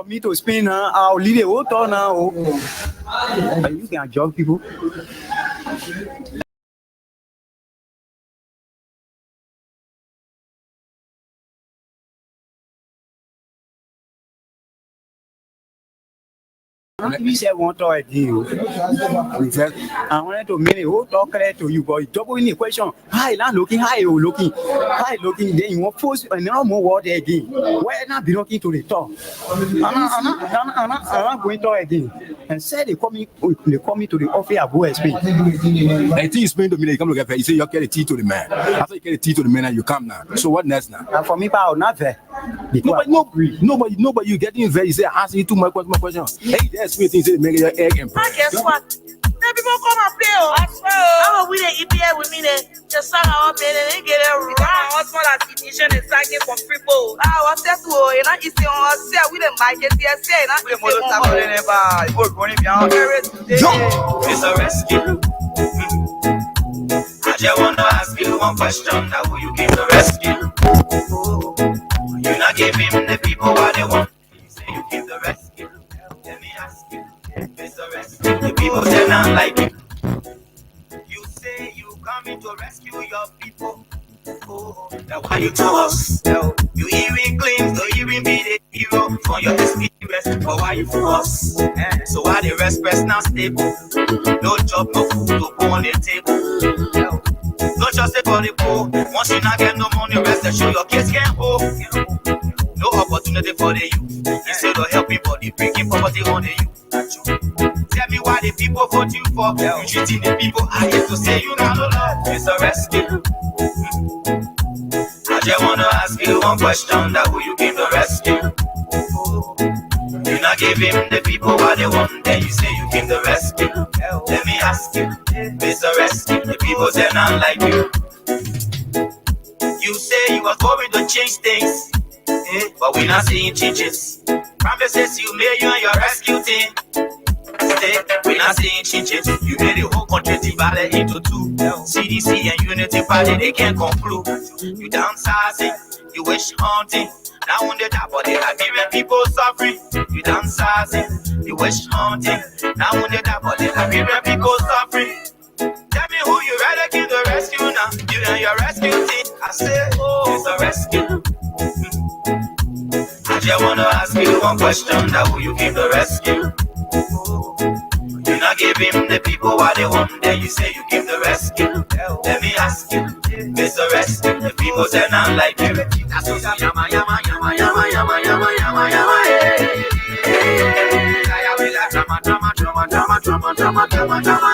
for me to spend, I'll leave the whole town now. You can judge people. We said one talk again. I wanted to make a whole talk to you, but double in the question. Hi, not looking, hi, you looking, hi, looking. Then you want force and now more word again. Why not be looking to the talk? I'm not going to talk again. And said they call me to the office at OSP. I think you explain to me that you come to get you say you get the tea to the man. After you get the tea to the man and you come now. So what next now? And for me, I'll not there. Nobody, you getting very. You say asking you too much question. Hey, that's me things that make your egg and bread. Guess what? Then people come and play. I swear. I'm with the EPA with me. Just sang our man and they get it right. My husband has edition is singing for free bowl. I was said to you know, it's on sale with the mic. It's say, not with the motor table. It's a rescue. I just want to ask you one question. Now, who you came to rescue? You not give him the people what they want. You say you came to rescue. Let me ask you. It's a rescue. The people they not like you. You say you coming to rescue your people. Oh, that's why you to us. You even claim to even be the hero for your experience. But why you for us? So why the rest now stable? No job, no food to go on the table. No just for the poor. Once you not get no money, rest and show your kids can't hold. No opportunity for the youth. Instead of helping body, bringing poverty on the youth. Tell me why the people vote you for. You treating the people I hate to say you not love. It's a rescue. I just wanna ask you one question. That who you came to rescue? You not give him the people what they want. Then you say you came to rescue. Let me ask you. It's a rescue. The people say not like you. You say you are going to change things. But we not seeing changes. Promises you made you and your rescue team. We not seeing changes. You made the whole country divided into two. CDC and Unity Party, they can't conclude. You downsizing, you wish hunting. Now on the top of the Liberian people suffering. You downsizing, you wish hunting. Now on the top of the Liberian people suffering. Tell me who you rather came to rescue now. You and your rescue team. I say, oh, it's a rescue. I just wanna ask you one question. Now who you came to rescue? You not give him the people what they want. Then you say you came to rescue. Let me ask you, it's a rescue. The people say not like you. That's what yama yama yama yama yama yama yama yama. Drama drama drama drama drama drama drama drama.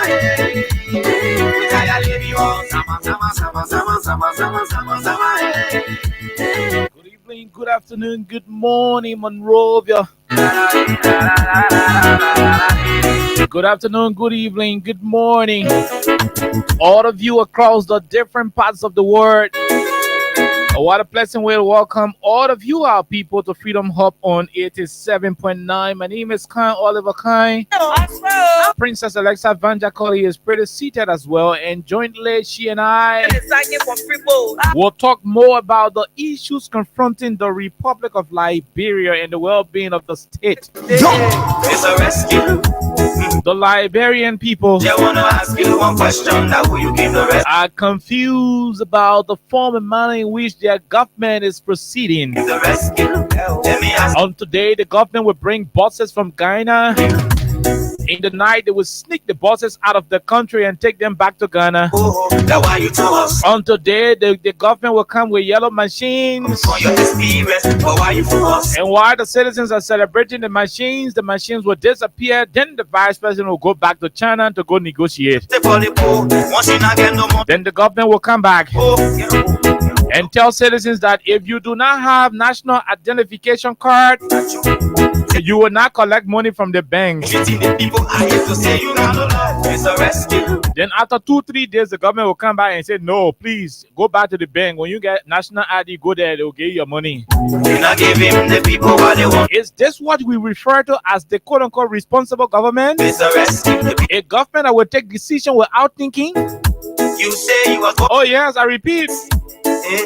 Good evening, good afternoon, good morning, Monrovia. Good afternoon, good evening, good morning. All of you across the different parts of the world. What a pleasant way to welcome all of you, our people, to Freedom Hub on 87.9. My name is Khan Oliver Khan. Princess Alexa Vanja Colley is pretty seated as well, and jointly she and I will talk more about the issues confronting the Republic of Liberia and the well-being of the state. It's a rescue. The Liberian people I want to ask you one question. Now who you came to rescue? are confused about the form and manner in which their government is proceeding. The rescue. Let me ask. On today, the government will bring buses from Ghana. In the night, they will sneak the buses out of the country and take them back to Ghana. That's why you told us. On today, the government will come with yellow machines. For your experience, but why you for us? And while the citizens are celebrating the machines will disappear. Then the vice president will go back to China to go negotiate. Once you not get no more. Then the government will come back and tell citizens that if you do not have national identification card, you will not collect money from the bank. Then after 2-3 days, the government will come back and say, no, please go back to the bank. When you get national ID, go there, they'll give you your money. You're not giving the people what they want. Is this what we refer to as the quote-unquote responsible government? A government that will take decision without thinking? You say you are. Oh yes, I repeat.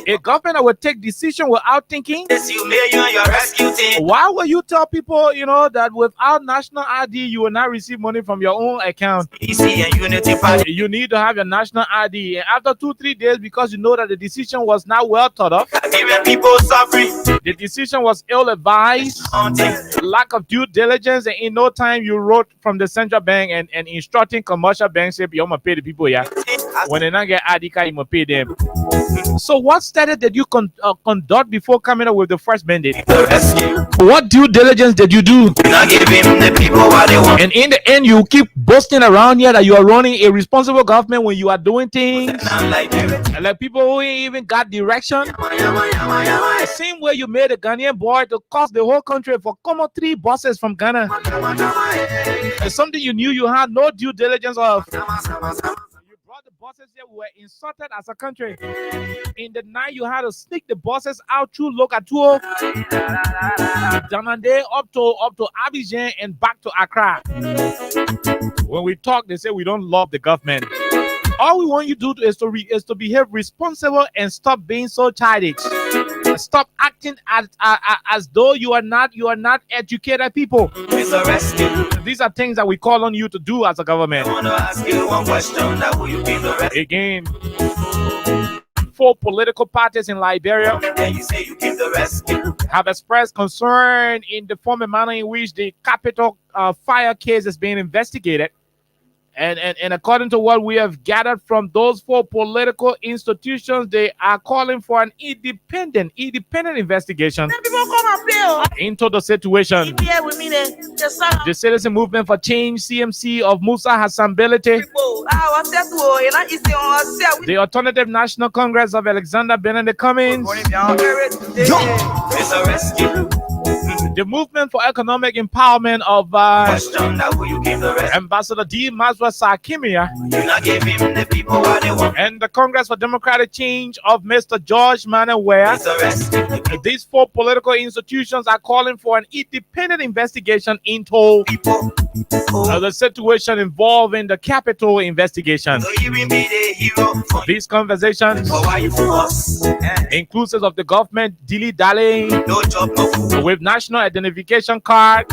A government that will take decision without thinking. Yes, you may, you and your rescue team. Why will you tell people, that without national ID, you will not receive money from your own account? EC and Unity Party. You need to have your national ID. And after 2-3 days, because you know that the decision was not well thought of, Giving people suffering. the decision was ill-advised, lack of due diligence, and in no time you wrote from the central bank and instructing commercial banks, say, you're going to pay the people, yeah. When they not get ID card, you must pay them. So what study did you conduct before coming up with the first mandate? The rescue. What due diligence did you do? You're not giving the people what they want. And in the end, you keep boasting around here that you are running a responsible government when you are doing things like people who ain't even got direction. The same way you made a Ghanaian boy to cost the whole country for common 3 buses from Ghana. It's something you knew you had no due diligence of. You brought the buses here, we were insulted as a country. In the night, you had to sneak the buses out through Lokatuo, Danande, up to Abidjan and back to Accra. When we talk, they say we don't love the government. All we want you to do is to behave responsible and stop being so childish. Stop acting as though you are not educated people. These are things that we call on you to do as a government. I want to ask you one question. That will you give the rescue? Again, 4 political parties in Liberia Then you say you give the rescue. have expressed concern in the former manner in which the Capitol fire case is being investigated. And according to what we have gathered from those 4 political institutions, they are calling for an independent investigation into the situation. The Citizen Movement for Change, CMC of Musa Hassan Belete, the Alternative National Congress of Alexander Benedict Cummings, It's a rescue. the Movement for Economic Empowerment of Question. That will you give the rescue? Ambassador D. Maswa Sakimia, You're not giving the people what they want. and the Congress for Democratic Change of Mr. George Manaware. It's a rescue. These 4 political institutions are calling for an independent investigation into People. the situation involving the Capitol investigation. So you will be the hero. These conversations, But why you for us? inclusive of the government dilly-dally No job, no food. with national identification card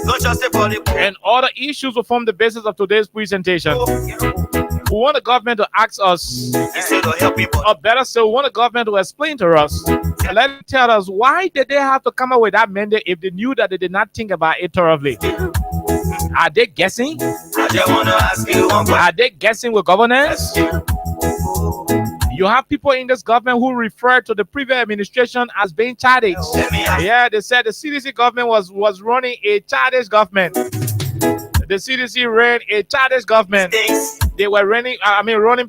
No justice for the poor. and other issues will form the basis of today's presentation. We want the government to ask us, Instead of helping people. or better still, we want the government to explain to us, and let them tell us why did they have to come up with that mandate if they knew that they did not think about it thoroughly. Are they guessing? I just want to ask you one question. Are they guessing with governance? You have people in this government who refer to the previous administration as being childish. Let me ask Yeah, they said the CDC government was running a childish government. The CDC ran a childish government. things. They were running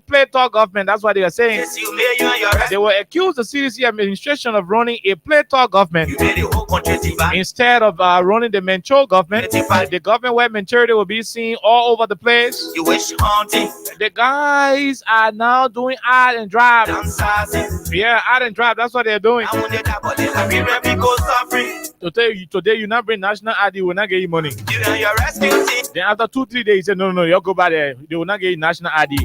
play talk government. That's what they were saying. Yes, you may, you and your rescue. They were accused the CDC administration of running a play talk government You made the whole country divide. instead of running the Menchol government. The government where maturity will be seen all over the place. You wish haunting. The guys are now doing ad and drive. Downsizing. Yeah, ad and drive. That's what they're doing. I want that, but they like giving people suffering. To tell you today, you not bring national ID, will not get you money. You and your rescue team. Then after 2-3 days, you say no, you go back there. They will not get you national ID.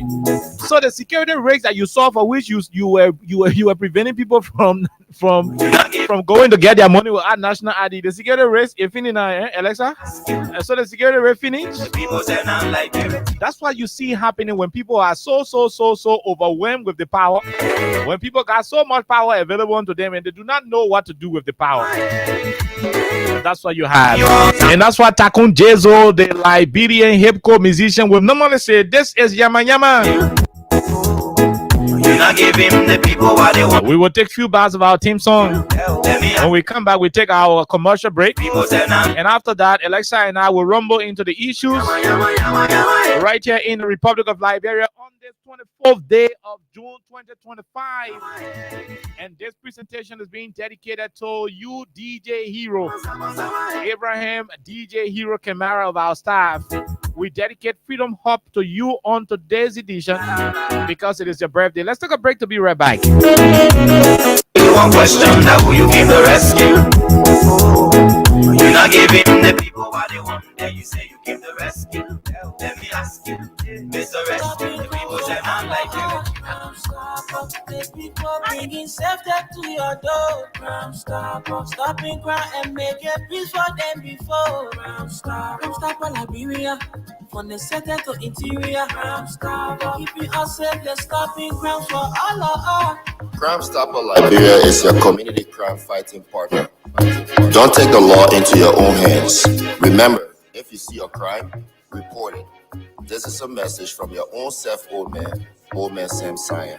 So the security risks that you saw, for which you were preventing people from going to get their money without national ID. The security risk is finished now, Alexa. And so the security risk finished. People say not like you. That's what you see happening when people are so overwhelmed with the power. When people got so much power available to them and they do not know what to do with the power. That's what you have. And that's what Takun Jezo, the Liberian hip-hop musician, will normally say, this is Yama Yama. You're not giving the people what they want. We will take a few bars of our theme song. Let me ask. When we come back, we take our commercial break. People say not. And after that, Alexa and I will rumble into the issues right here in the Republic of Liberia on this 24th day of June 2025. And this presentation is being dedicated to you, DJ Hero, Abraham, DJ Hero Kamara of our staff. We dedicate Freedom Hub to you on today's edition because it is your birthday. Let's take a break to be right back. One question, that will you give the rescue? You're not giving the people what they want. Then you say you give the rescue. Let me ask you, Mr. Rescue, the people say not like you. The people bringing safety to your door. Crime Stopper, stopping crime and make it peace for them before. Crime Stopper Liberia, from the center to interior. Crime Stopper, keeping us safe, they're stopping crime for all of us. Crime Stopper Liberia is your community crime fighting partner. Don't take the law into your own hands. Remember, if you see a crime, report it. This is a message from your own self, old man Sam Cyan.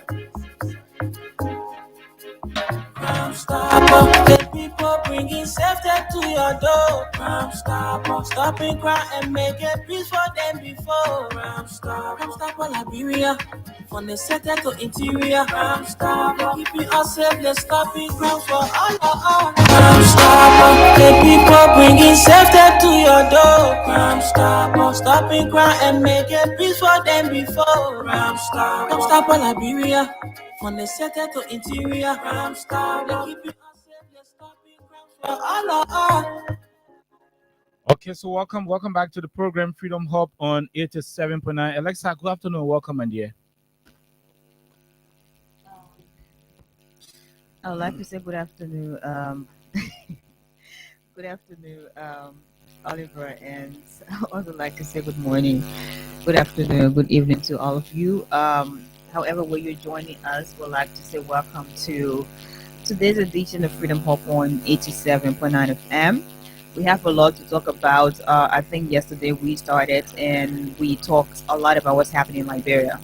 Crime Stopper, the people bringing safety to your door. Crime Stopper, stopping crime and making peace for them before. Crime Stopper Liberia, from the center to interior. Crime Stopper, keeping us safe, they're stopping crime for all of us. Crime Stopper, the people bringing safety to your door. Crime Stopper, stopping crime and making peace for them before. Crime Stopper Liberia, from the center to interior. Crime Stopper, keeping us safe, they're stopping crime for all of us. Okay, so welcome back to the program Freedom Hub on 87.9. Alexa, good afternoon. Welcome, my dear. I would like to say good afternoon. Good afternoon, Oliver, and I would also like to say good morning, good afternoon, good evening to all of you. However, where you're joining us, we'd like to say welcome to today's edition of Freedom Hub on 87.9 FM. We have a lot to talk about. I think yesterday we started and we talked a lot about what's happening in Liberia.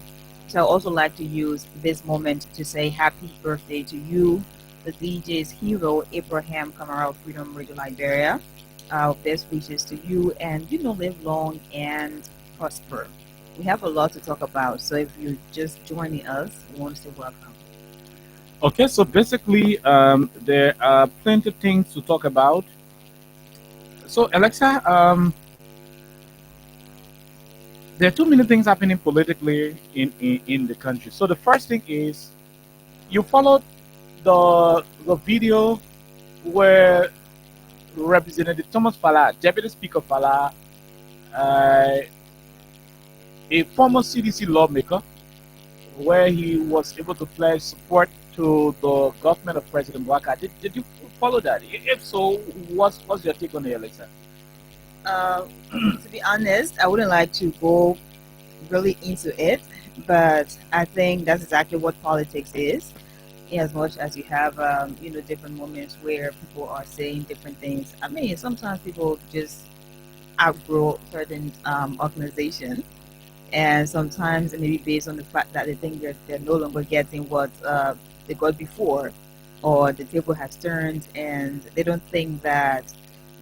So I also like to use this moment to say happy birthday to you, the DJ's hero, Abraham Kamara of Freedom Radio Liberia. Best wishes to you, and live long and prosper. We have a lot to talk about, so if you're just joining us, we want to say welcome. Okay, so basically, there are plenty of things to talk about. So, Alexa, there are too many things happening politically in the country. So the first thing is you followed the video where Representative Thomas Fala, Deputy Speaker Fala, a former CDC lawmaker, where he was able to pledge support to the government of President Waka. Did you follow that? If so, what's your take on it, Alexa? To be honest, I wouldn't like to go really into it, but I think that's exactly what politics is. In as much as you have, different moments where people are saying different things. I mean, sometimes people just outgrow certain organizations, and sometimes it may be based on the fact that they think they're no longer getting what they got before, or the table has turned, and they don't think that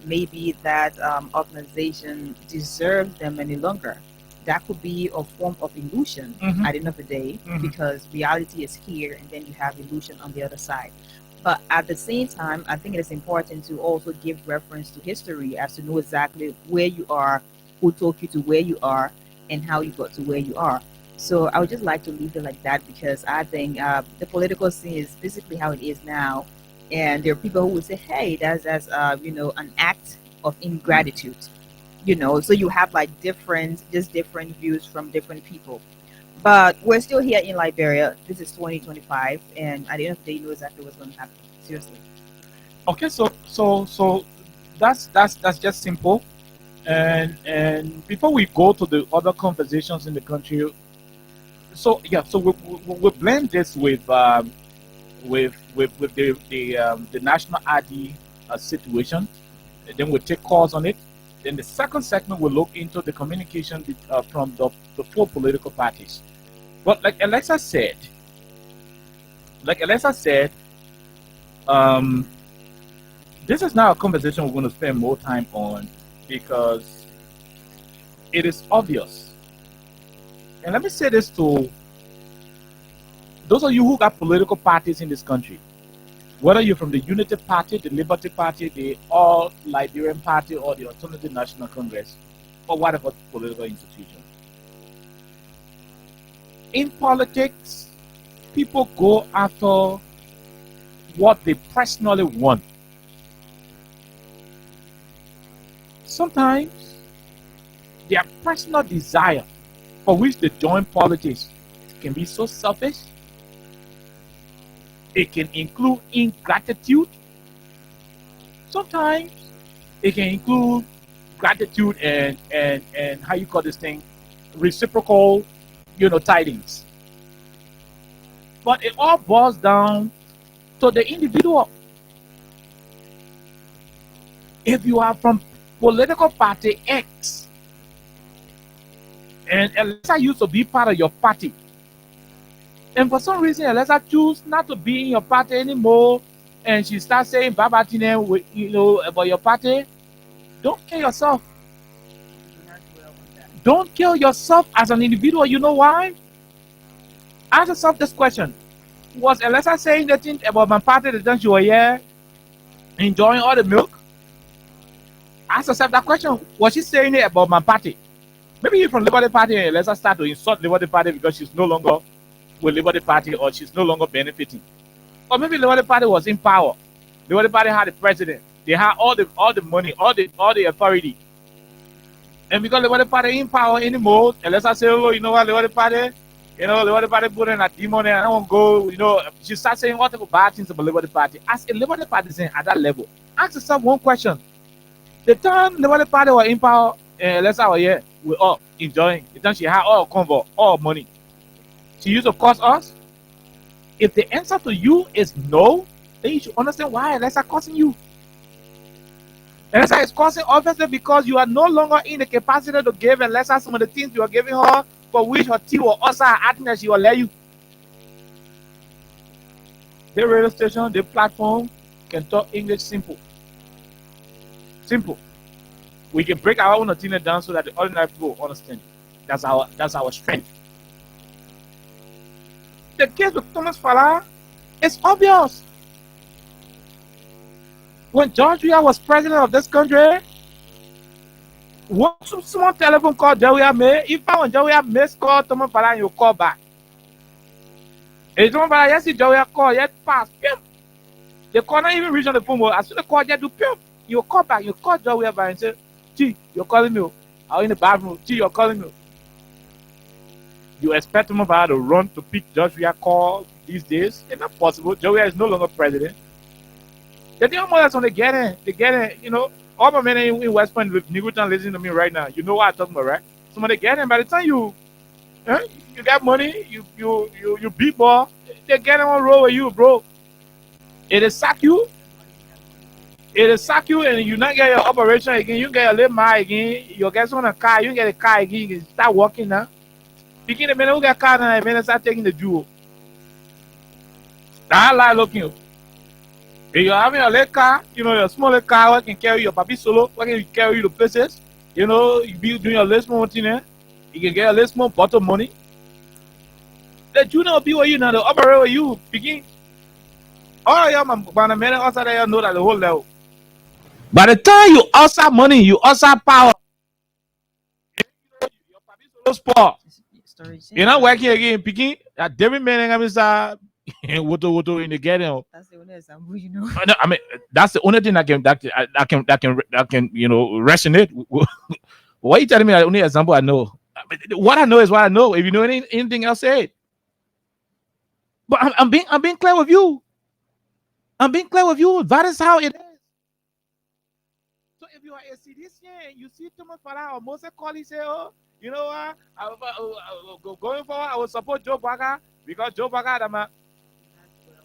maybe that organization deserves them any longer. That could be a form of illusion at the end of the day, because reality is here and then you have illusion on the other side. But at the same time, I think it is important to also give reference to history as to know exactly where you are, who took you to where you are, and how you got to where you are. So I would just like to leave it like that, because I think the political scene is basically how it is now. And there are people who would say, hey, that's an act of ingratitude. So you have like different views from different people. But we're still here in Liberia. This is 2025, and at the end of the day, you know exactly what's going to happen. Seriously. Okay, so that's just simple. And before we go to the other conversations in the country, so we blend this with the national ID situation. And then we'll take calls on it. Then the second segment will look into the communication from the four political parties. But like Alexa said, this is now a conversation we're going to spend more time on, because it is obvious. And let me say this to those of you who got political parties in this country, whether you're from the Unity Party, the Liberty Party, the All Liberian Party, or the Alternative National Congress, or whatever political institution. In politics, people go after what they personally want. Sometimes their personal desire for which they join politics can be so selfish It can include ingratitude. Sometimes it can include gratitude and how you call this thing, reciprocal, tidings. But it all boils down to the individual. If you are from political party X, and Alexa used to be part of your party, and for some reason Alexa choose not to be in your party anymore, and she starts saying Baba Tine, about your party, don't kill yourself. Don't kill yourself as an individual. You know why? Ask yourself this question. Was Alexa saying the thing about my party the time she was here, enjoying all the milk? Ask yourself that question. Was she saying it about my party? Maybe you're from Liberty Party and Alexa start to insult Liberty Party because she's no longer with Liberty Party or she's no longer benefiting. Or maybe Liberty Party was in power. Liberty Party had the president. They had all the money, all the authority. And because Liberty Party in power anymore, Alexa say, oh, you know what, Liberty Party, Liberty Party put in a demon and I don't go, she starts saying all type of bad things about Liberty Party. As a Liberty Party at that level, ask yourself one question. The time Liberty Party was in power, and Alexa was here, we're all enjoying. The time she had all convo, all money. She used to cost us. If the answer to you is no, then you should understand why Alexa costing you. Alexa is costing obviously because you are no longer in the capacity to give Alexa some of the things you are giving her, for which her team or also acting that she will let you. The radio station, the platform can talk English simple. Simple. We can break our own thing down so that the ordinary people understand. That's our strength. The case with Thomas Fala is obvious. When George Weah was president of this country, one small telephone call George Weah made, if I want George Weah missed call Thomas Fala and you call back. And Thomas Fala, yes, George Weah call, yet pass. The call not even reach on the phone, but as soon as the call just do, you call back, you call George Weah back and say, Gee, you're calling me. I'm in the bathroom. Gee, you're calling me. You expect Thomas Fala to run to pick George Weah call these days? It's not possible. George Weah is no longer president. The thing about that's when they get in, all my men in West Point with Nigutan listening to me right now. You know what I'm talking about, right? So when they get in, by the time you got money, you beat ball, they get on roll with you, bro. It'll sack you. It'll sack you and you not get your operation again. You get your little mile again. You get on a car, you get a car again, you can start walking now. Begin the minute who get car now, the start taking the jewel. That's like looking. If you're having a little car, your smaller car, what can carry your papi solo, what can carry you to places, you be doing your little small thing there, you can get a little small pot of money. The junior will be with you now, the operator with you, begin. All your man outside there know that the whole level. By the time you also money, you also power. Your papi solo sport. You're not working again, picking at every man I'm inside. Woto in the getting. That's the only example, No, I mean that's the only thing that can resonate. Why are you telling me the only example I know? What I know is what I know. If you know anything else, say it. But I'm being clear with you. I'm being clear with you. That is how it is. So if you are a CDC and you see Thomas Fala or Moses Colley say, oh, you know what? Going forward, I will support Joe Baga because Joe Baga,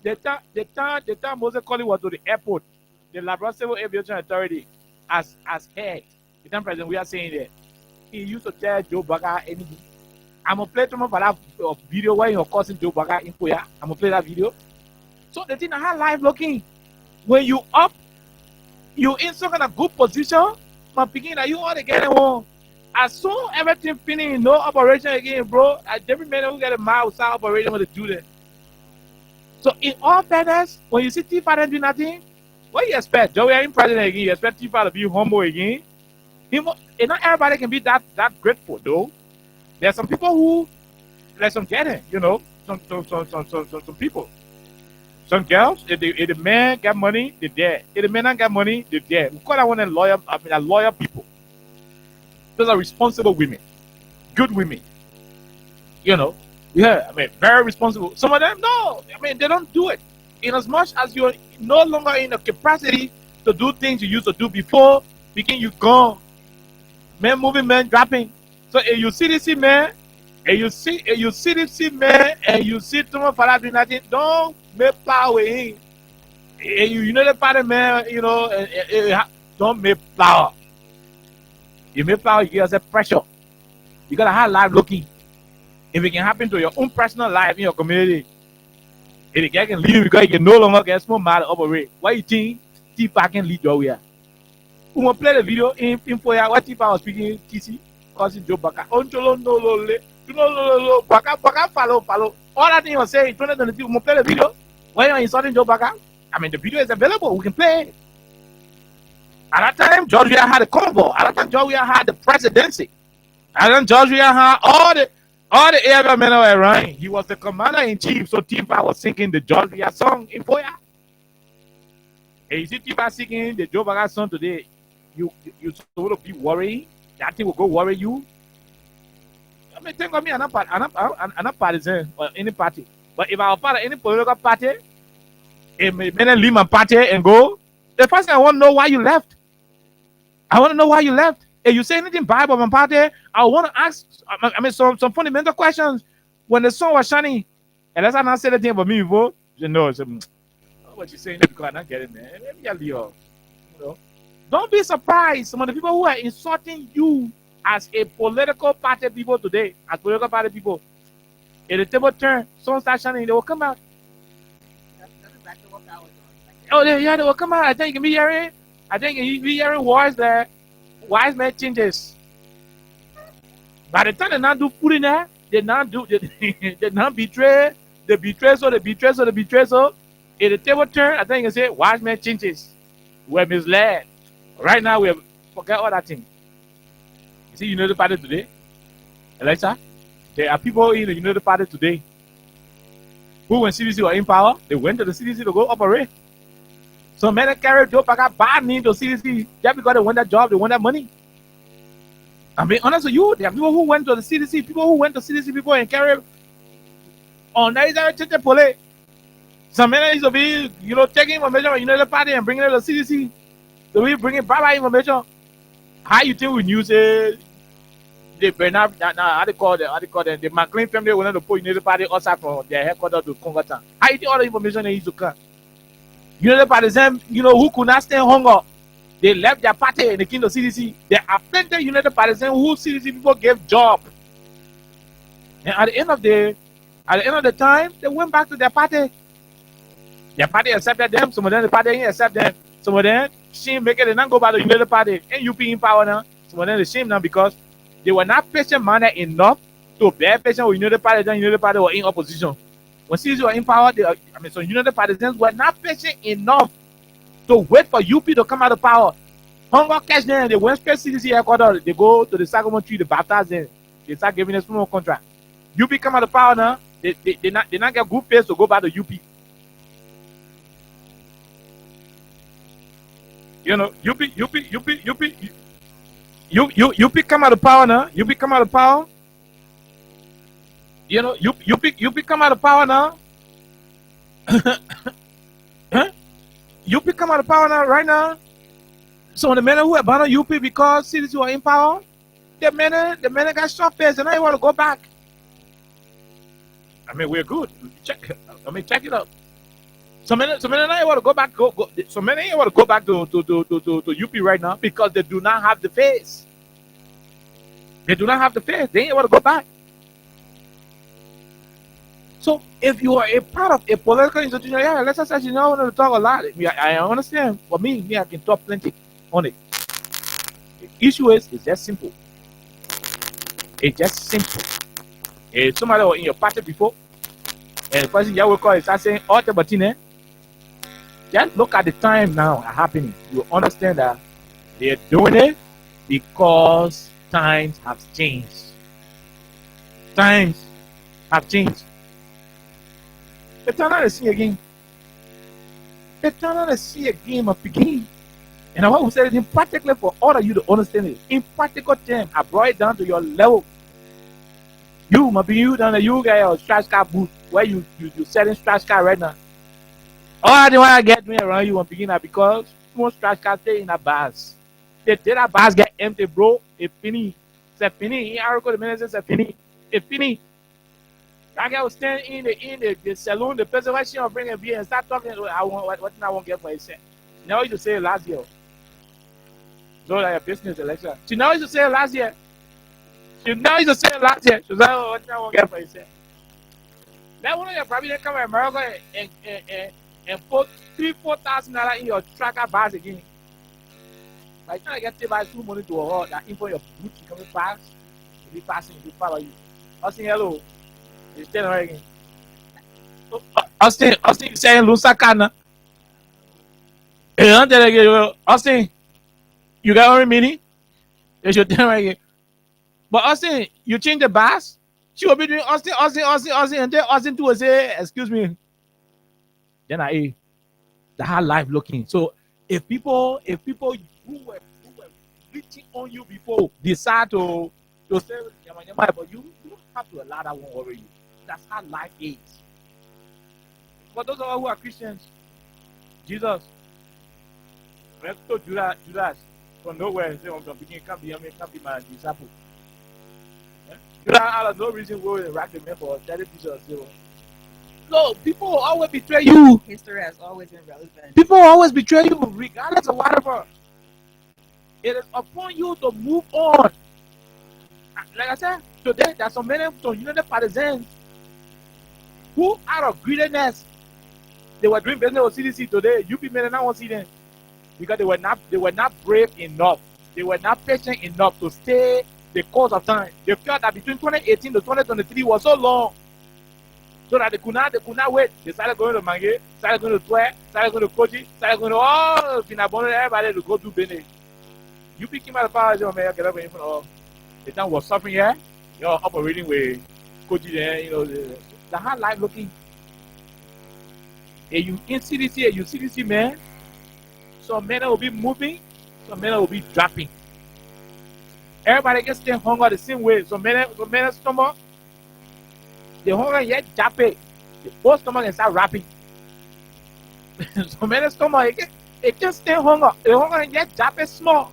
the time Moses Colley was to the airport, the Labrador Civil Aviation Authority, as head, the time president, we are saying that he used to tell Joe Baga anything. I'm gonna play Thomas Fala video where you're causing Joe Baga in Koya. I'm gonna play that video. So the thing I had live looking when you up. You in some kind of good position, but beginning that you want to get it home. As soon everything finished, no operation again, bro. Every man who get a mile without operation with the do that. So in all fairness, when you see Tifa don't do nothing, what you expect? Joey ain't president again. You expect Tifa to be humble again? And not everybody can be that grateful though. There's some people who let some get it, some people. Some girls, if the man got money, they're dead. If the man not got money, they're dead. We call that one a lawyer people. Those are responsible women. Good women. Yeah, very responsible. Some of them, no. They don't do it. in as much as you're no longer in the capacity to do things you used to do before, begin you gone. Man moving, man dropping. So if you see this man, and you see this man, and you see someone for doing nothing, don't make power with him. And you know the party man, you know, don't make power. You make power, you give yourself pressure. You gotta have life looking. If it can happen to your own personal life in your community, if the guy can leave because he can no longer get small matter operate. Why you think Tifa can lead your way? Who want play the video in for ya? What Tifa was speaking TC causing Joe Baka? Oncholo no lole, no Baka follow. All that thing was saying 2022. Who want play the video? Why you insulting Joe Baka? I mean the video is available. We can play it. At that time, Georgia had a convo. At that time, Georgia had the presidency. At that time, Georgia had all the area men were running. He was the commander in chief. So Tifa was singing the Georgia song in Foya. And you see Tifa singing the Joe Baka song today. You sort of be worried. That thing will go worry you. I mean, think of me, I'm not partisan or any party. But if I was part of any political party, if I leave my party and go, the first thing I want to know why you left. I want to know why you left. If you say anything bad about my party, I want to ask, I mean, some fundamental questions. When the sun was shining, and that's not say anything about me before, you know, what you're saying because I'm not getting man. Maybe I'll leave you know. Don't be surprised. Some of the people who are insulting you as a political party people today, as political party people, if the table turn, sun starts shining, they will come out. That's exactly what I was doing. Oh, yeah, they will come out. I think you can be hearing. I think you be hearing words that wise man changes. By the time they not do food in there, they not betray. They betray so. If the table turn, I think you can say wise man changes. We're misled. Right now, we have forget all that thing. You see, United Party today, Alexa, there are people in the United Party today who, when CDC were in power, they went to the CDC to go operate. So many carry Joe Baka bad need to CDC just because they want that job, they want that money. I'm being honest with you, there are people who went to the CDC, people and carry on that police. Some men used to be, taking information from United Party and bringing it to the CDC. So we bring it bad information. How you think we use it? The Bernard, how they call them? The McLean family wanted to put United Party outside from their headquarters to Congo Town. How you think all the information they used to come? United Party, who could not stand hunger, they left their party and they came to CDC. There are plenty of United Party who CDC people gave job. And at the end of the time, they went back to their party. Their party accepted them. Some of them, the party didn't accept them. Some of them, shame make it, they not go back to the United Party. And UP in power now. Some of them, they shame now because they were not patient-minded enough to bear patient with United Party. Then United Party were in opposition. When CDC were in power, some United Partisans were not patient enough to wait for UP to come out of power. Hunger catch them, they went straight CDC headquarters. They go to the Sacramento tree, they baptize them. They start giving them small contract. UP come out of power now, they not get good face to go back to UP. UP come out of power now. UP come out of power. UP come out of power now. UP come out of power now, right now. So the men who abandoned UP because cities were in power, the men got short face and now want to go back. I mean, we're good. Check it out. So many now want to go back. So many want to go back to UP right now because they do not have the face. They do not have the face. They ain't want to go back. So if you are a part of a political institution, let's just say you know want to talk a lot. I understand. For me, I can talk plenty on it. The issue is just simple. It's just simple. If somebody was in your party before, and the person you will call is saying all the batine, just look at the time now happening. You understand that they're doing it because times have changed. Times have changed. They turn out to see again. They turn out to see a game of begin. And I want to say it in practically for all of you to understand it. In practical terms, I brought it down to your level. You, maybe you down there, you got your scratch card booth where you selling scratch card right now. All the want to get me around you on beginner because most trash can stay in a bus. The data bus get empty, bro. A penny. It's a penny. I record the minutes. It's a penny. A penny. I guy was standing in the saloon. The person was she bring a beer and start talking. I want what I won't get for a cent. Now you to say last year. So like a business election. She now used to say last year. She now used to say last year. She was like, oh, what I won't get for a cent. That one of your probably come to America and put $3,000-4,000 in your tracker bars again. By the time I get to buy 2 money to a hall, that info your boots you coming fast, you be passing, you follow you. Austin, hello. You still right again. Austin saying Lusakana. Austin, you got only mini? You should tell right again. But Austin, you change the bars? She will be doing Austin, and then Austin too will say, excuse me. Then the hard life looking. So if people who were reaching on you before decide to say but you have to allow that one over you. That's how life is. For those of us who are Christians, Jesus, when I told Judas from nowhere, say from the beginning, can't be my disciple. Judas out of no reason go and rack the man for 30 pieces of silver. No, people will always betray you. History has always been relevant. People will always betray you, regardless of whatever. It is upon you to move on. Like I said, today there are so many United Partisans who, out of greediness, they were doing business with CDC today. You people now won't see them because they were not brave enough. They were not patient enough to stay the course of time. They felt that between 2018 to 2023 was so long. So that they could not wait. They started going to Mange, started going to Twe, started going to Koji, started going to all Finabon, everybody to go do business. You became out of power, man, get up in front of the time was suffering here. You're operating with Koji there, the hard life looking. And you in CDC, man. Some men will be moving, some men will be dropping. Everybody can stay hungry the same way. Some men stomach. The hunger yet jappy. The whole stomach can start rapping. So many stomach it can stay hunger. The hunger yet jappy small.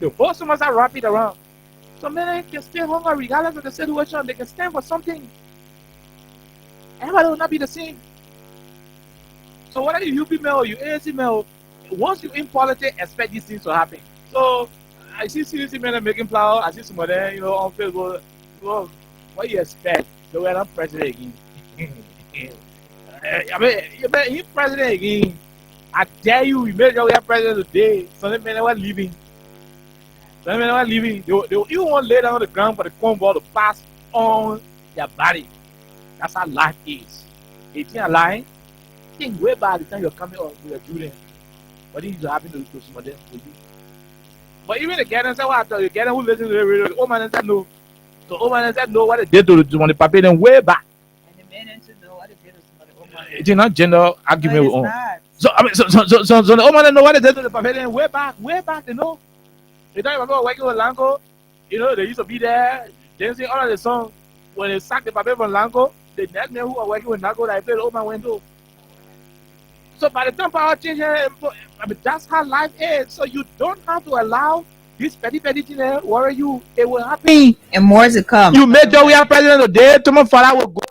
The whole stomach start rapping around. So many can stay hungry regardless of the situation. They can stand for something. Everybody will not be the same. So whether you UP male or you ANC male, once you in politics, expect these things to happen. So I see CDC men making flower. I see some of them, on Facebook. Well, what do you expect? So we're not president again. I mean, you're president again. I dare you, we made sure we are president today. Some men are leaving. Some men are leaving. They even want to lay down on the ground for the cornball to pass on their body. That's how life is. If you're lying, think way back the time you're coming up with a student. What is happening to some of them for you? But even the guy say, what I tell you, the guy who listens to the radio, the old man said no. So old man said no, what they did to the paper then way back. And the men need to know what they did to some of the old man. It's not gender argument with No, so I mean, so the old man know what they did to the paper then way back, they know. They don't remember working with Lanco. They used to be there, dancing all of the songs. When they sacked the paper from Lanco, the next men who are working with Lanco, that I played the old man went to. So by the time power change, I mean, that's how life is. So you don't have to allow this petty thing to worry you. It will happen. And more to come. You made Joey our president today. Tomorrow, father will go.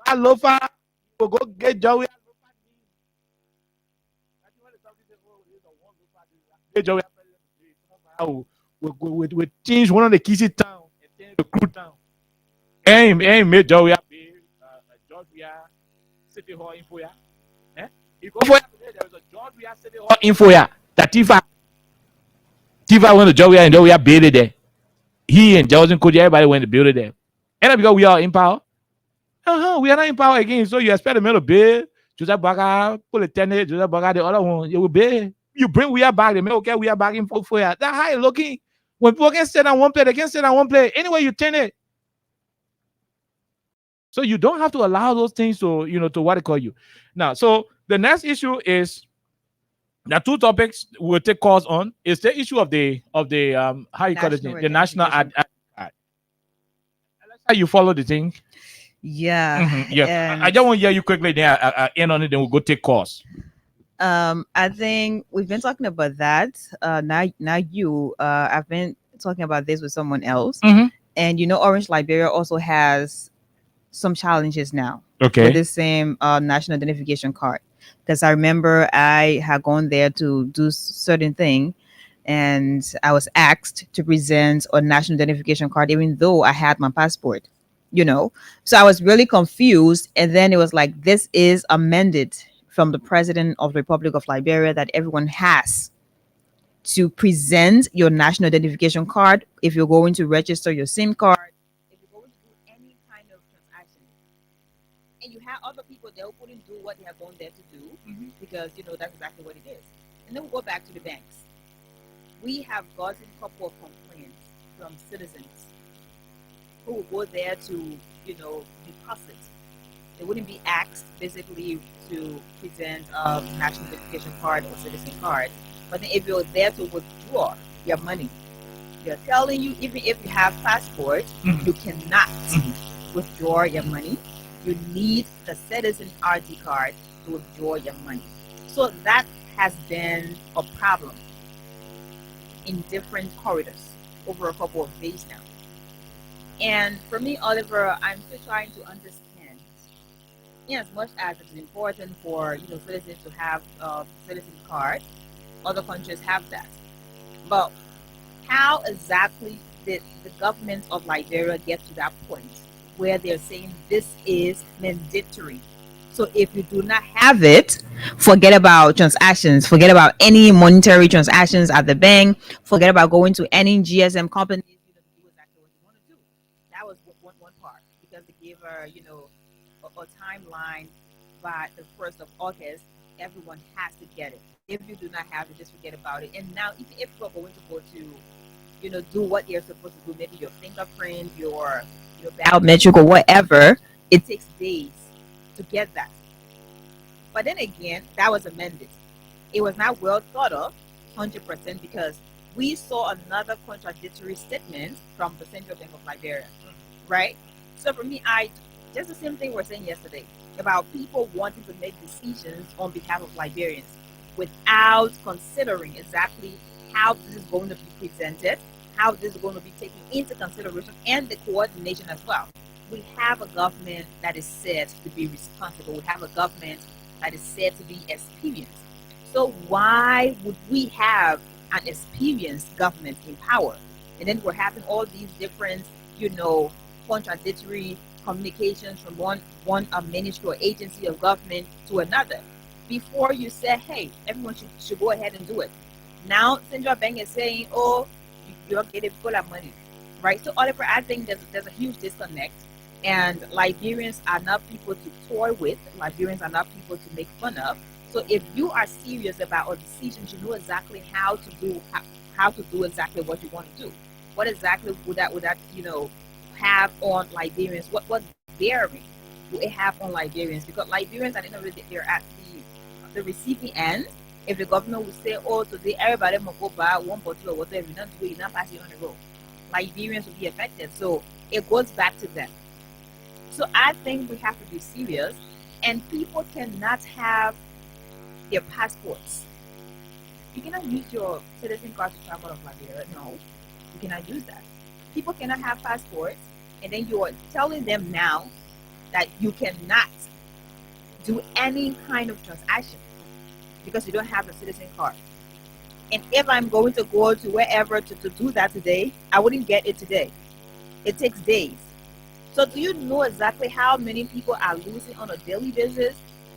Lofa will go get Joey. Joey will change one of the keys town and change the crew town. Ain't made Joey Georgia City Hall info. You go for today, there is a Georgia City Hall info. That Tifa went to Georgia and Georgia built it there. He and Johnson Koji, everybody went to build it there. And because we are in power. We are not in power again. So you expect the middle bid, Joseph Baga, pull a tenant, Joseph Baga, the other one, you will be. You bring we are back, the middle, okay, we are back in for you. That's how it's looking. When people can sit on one play, they can sit on one play. Anyway, you turn it. So you don't have to allow those things to, to what they call you. Now, so the next issue is there are two topics we'll take calls on. Is the issue of the how you call it, the national ad. How you follow the thing? Yeah. Yeah. I just want to hear you quickly. Then I end on it. Then we'll go take calls. I think we've been talking about that. I've been talking about this with someone else, Mhm. and Orange Liberia also has some challenges now with Okay. the same national identification card. Because I remember I had gone there to do certain thing, and I was asked to present a national identification card, even though I had my passport. So I was really confused, and then it was like, this is amended from the president of the Republic of Liberia that everyone has to present your national identification card if you're going to register your SIM card, if you're going to do any kind of transaction. And you have other people there who couldn't do what they are going there to do, because that's exactly what it is. And then we go back to the banks. We have gotten a couple of complaints from citizens who will go there to deposit. They wouldn't be asked basically to present a national identification card or citizen card. But then if you're there to withdraw your money, they're telling you, even if you have passport, you cannot withdraw your money. You need the citizen RD card to withdraw your money. So that has been a problem in different corridors over a couple of days now. And for me, Oliver, I'm still trying to understand. In as much as it's important for citizens to have a citizen card, other countries have that. But how exactly did the government of Liberia get to that point where they're saying this is mandatory? So if you do not have it, forget about transactions, forget about any monetary transactions at the bank, forget about going to any GSM companies, to do exactly what you want to do. That was one part, because they gave her, a timeline by the 1st of August. Everyone has to get it. If you do not have it, just forget about it. And now, even if you're going to go to do what they're supposed to do, maybe your fingerprint, your biometric or whatever, it takes days to get that. But then again, that was amended. It was not well thought of, 100%, because we saw another contradictory statement from the Central Bank of Liberia, right? So for me, I just the same thing we are saying yesterday about people wanting to make decisions on behalf of Liberians without considering exactly how this is going to be presented, how this is going to be taken into consideration, and the coordination as well. We have a government that is said to be responsible. We have a government that is said to be experienced. So why would we have an experienced government in power? And then we're having all these different, contradictory communications from one ministry or agency of government to another. Before you say, hey, everyone should go ahead and do it. Now, Central Bank is saying, oh, you're getting full of money, right? So, Oliver, I think there's a huge disconnect, and Liberians are not people to toy with. Liberians are not people to make fun of. So, if you are serious about our decisions, you know exactly how to do exactly what you want to do. What exactly would that have on Liberians? What bearing will it have on Liberians? Because Liberians, at the end of the day, they're at the receiving end. If the government will say, oh, today everybody must go buy one bottle of water, if you don't do it, you're not passing on the road, Liberians will be affected. So it goes back to them. So I think we have to be serious, and people cannot have their passports. You cannot use your citizen card to travel out of Liberia. No, you cannot use that. People cannot have passports, and then you are telling them now that you cannot do any kind of transaction because you don't have a citizen card. And if I'm going to go to wherever to do that today, I wouldn't get it today. It takes days. So do you know exactly how many people are losing on a daily basis?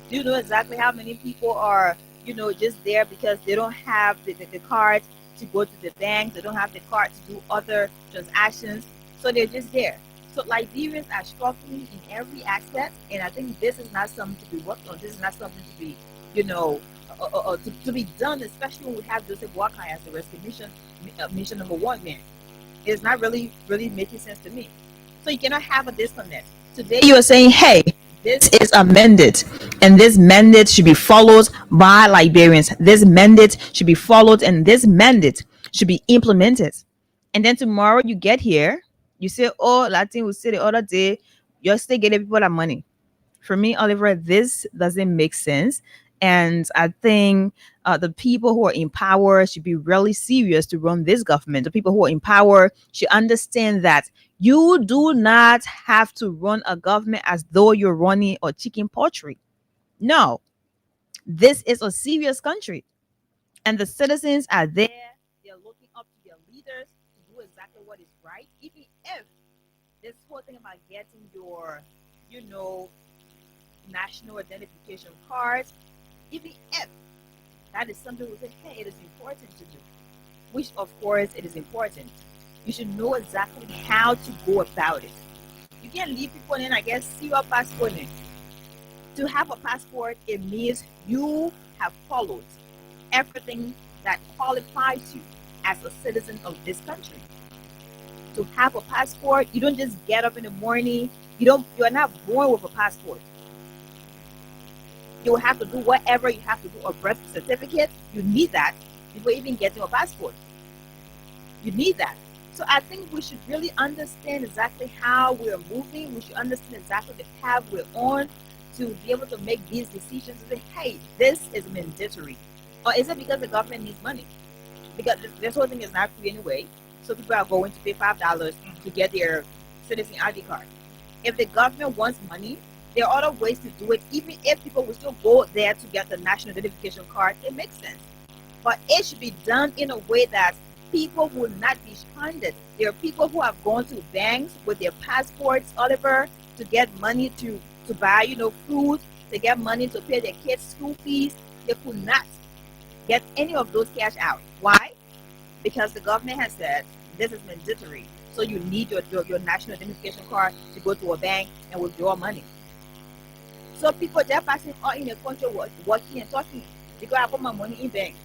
Do you know exactly how many people are, just there because they don't have the card to go to the bank, they don't have the card to do other transactions, so they're just there. So Liberians are struggling in every aspect, and I think this is not something to be worked on. This is not something to be, to be done, especially when we have Joseph Walker as the rescue mission number one man. It's not really making sense to me. So you cannot have a disconnect. Today you are saying, hey, this is a mandate, and this mandate should be followed by Liberians. This mandate should be followed, and this mandate should be implemented. And then tomorrow you get here, you say, oh, Latin will say the other day, you're still getting people that money. For me, Oliver, this doesn't make sense. And I think the people who are in power should be really serious to run this government. The people who are in power should understand that you do not have to run a government as though you're running a chicken poultry. No, this is a serious country, and the citizens are there. They're looking up to their leaders to do exactly what is right, even if this whole thing about getting your, you know, national identification cards, even if that is something we say, hey, it is important to do, which of course it is important. You should know exactly how to go about it. You can't leave people in, I guess, see your passport in. To have a passport, it means you have followed everything that qualifies you as a citizen of this country. To have a passport, you don't just get up in the morning. You're not born with a passport. You will have to do whatever you have to do. A birth certificate, you need that before even getting a passport. You need that. So I think we should really understand exactly how we're moving. We should understand exactly the path we're on to be able to make these decisions and say, hey, this is mandatory. Or is it because the government needs money? Because this whole thing is not free anyway. So people are going to pay $5 to get their citizen ID card. If the government wants money, there are other ways to do it. Even if people will still go there to get the national identification card, it makes sense. But it should be done in a way that people will not be stranded. There are people who have gone to banks with their passports, Oliver, to get money to buy, food, to get money to pay their kids' school fees. They could not get any of those cash out. Why? Because the government has said this is mandatory. So you need your national identification card to go to a bank and withdraw money. So people, they're passing all in the country working and talking. Because I put my money in bank.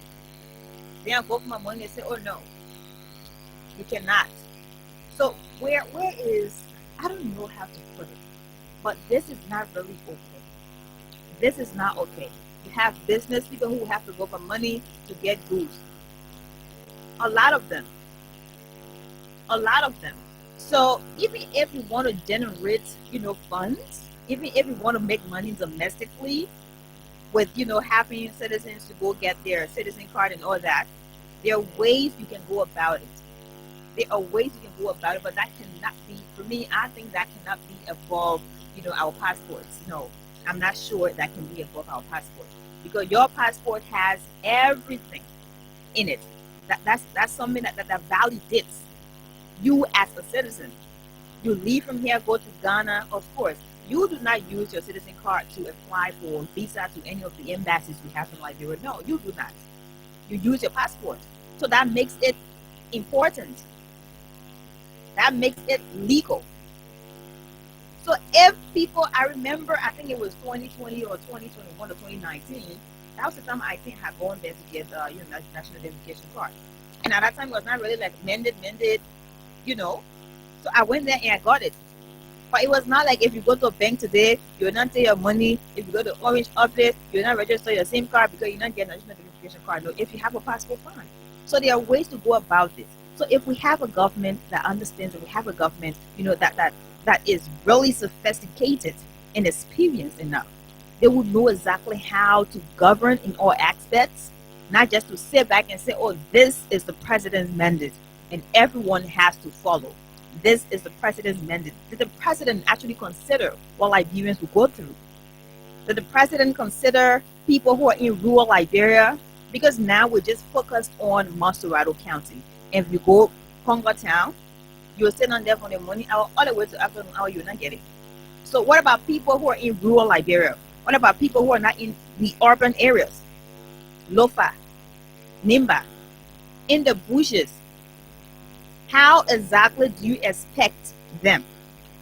Then I go for my money and say, oh no, you cannot. So where is, I don't know how to put it, but this is not really okay. This is not okay. You have business people who have to go for money to get goods. A lot of them. So even if you want to generate, funds, even if you want to make money domestically with, having citizens to go get their citizen card and all that, there are ways you can go about it. But that cannot be, for me, I think that cannot be above, our passports. No, I'm not sure that can be above our passport, because your passport has everything in it. That's something that validates you as a citizen. You leave from here, go to Ghana, of course. You do not use your citizen card to apply for visa to any of the embassies we have in Liberia. No, you do not. You use your passport. So that makes it important. That makes it legal. So if people, I remember, I think it was 2020 or 2021 or 2019, that was the time I think I had gone there to get national identification card. And at that time, it was not really like mended, So I went there and I got it. But it was not like if you go to a bank today, you'll not take your money. If you go to Orange office, you'll not register your SIM card because you're not getting a national identification card. No, if you have a passport, fine. So there are ways to go about it. So if we have a government that understands, and we have a government, that is really sophisticated and experienced enough, they would know exactly how to govern in all aspects, not just to sit back and say, oh, this is the president's mandate and everyone has to follow. This is the president's mandate. Did the president actually consider what Liberians will go through? Did the president consider people who are in rural Liberia? Because now we're just focused on Monserrado County. And if you go Congo Town, you're sitting on there for the money hour all the way to afternoon hour, you're not getting. So what about people who are in rural Liberia? What about people who are not in the urban areas? Lofa, Nimba, in the bushes. How exactly do you expect them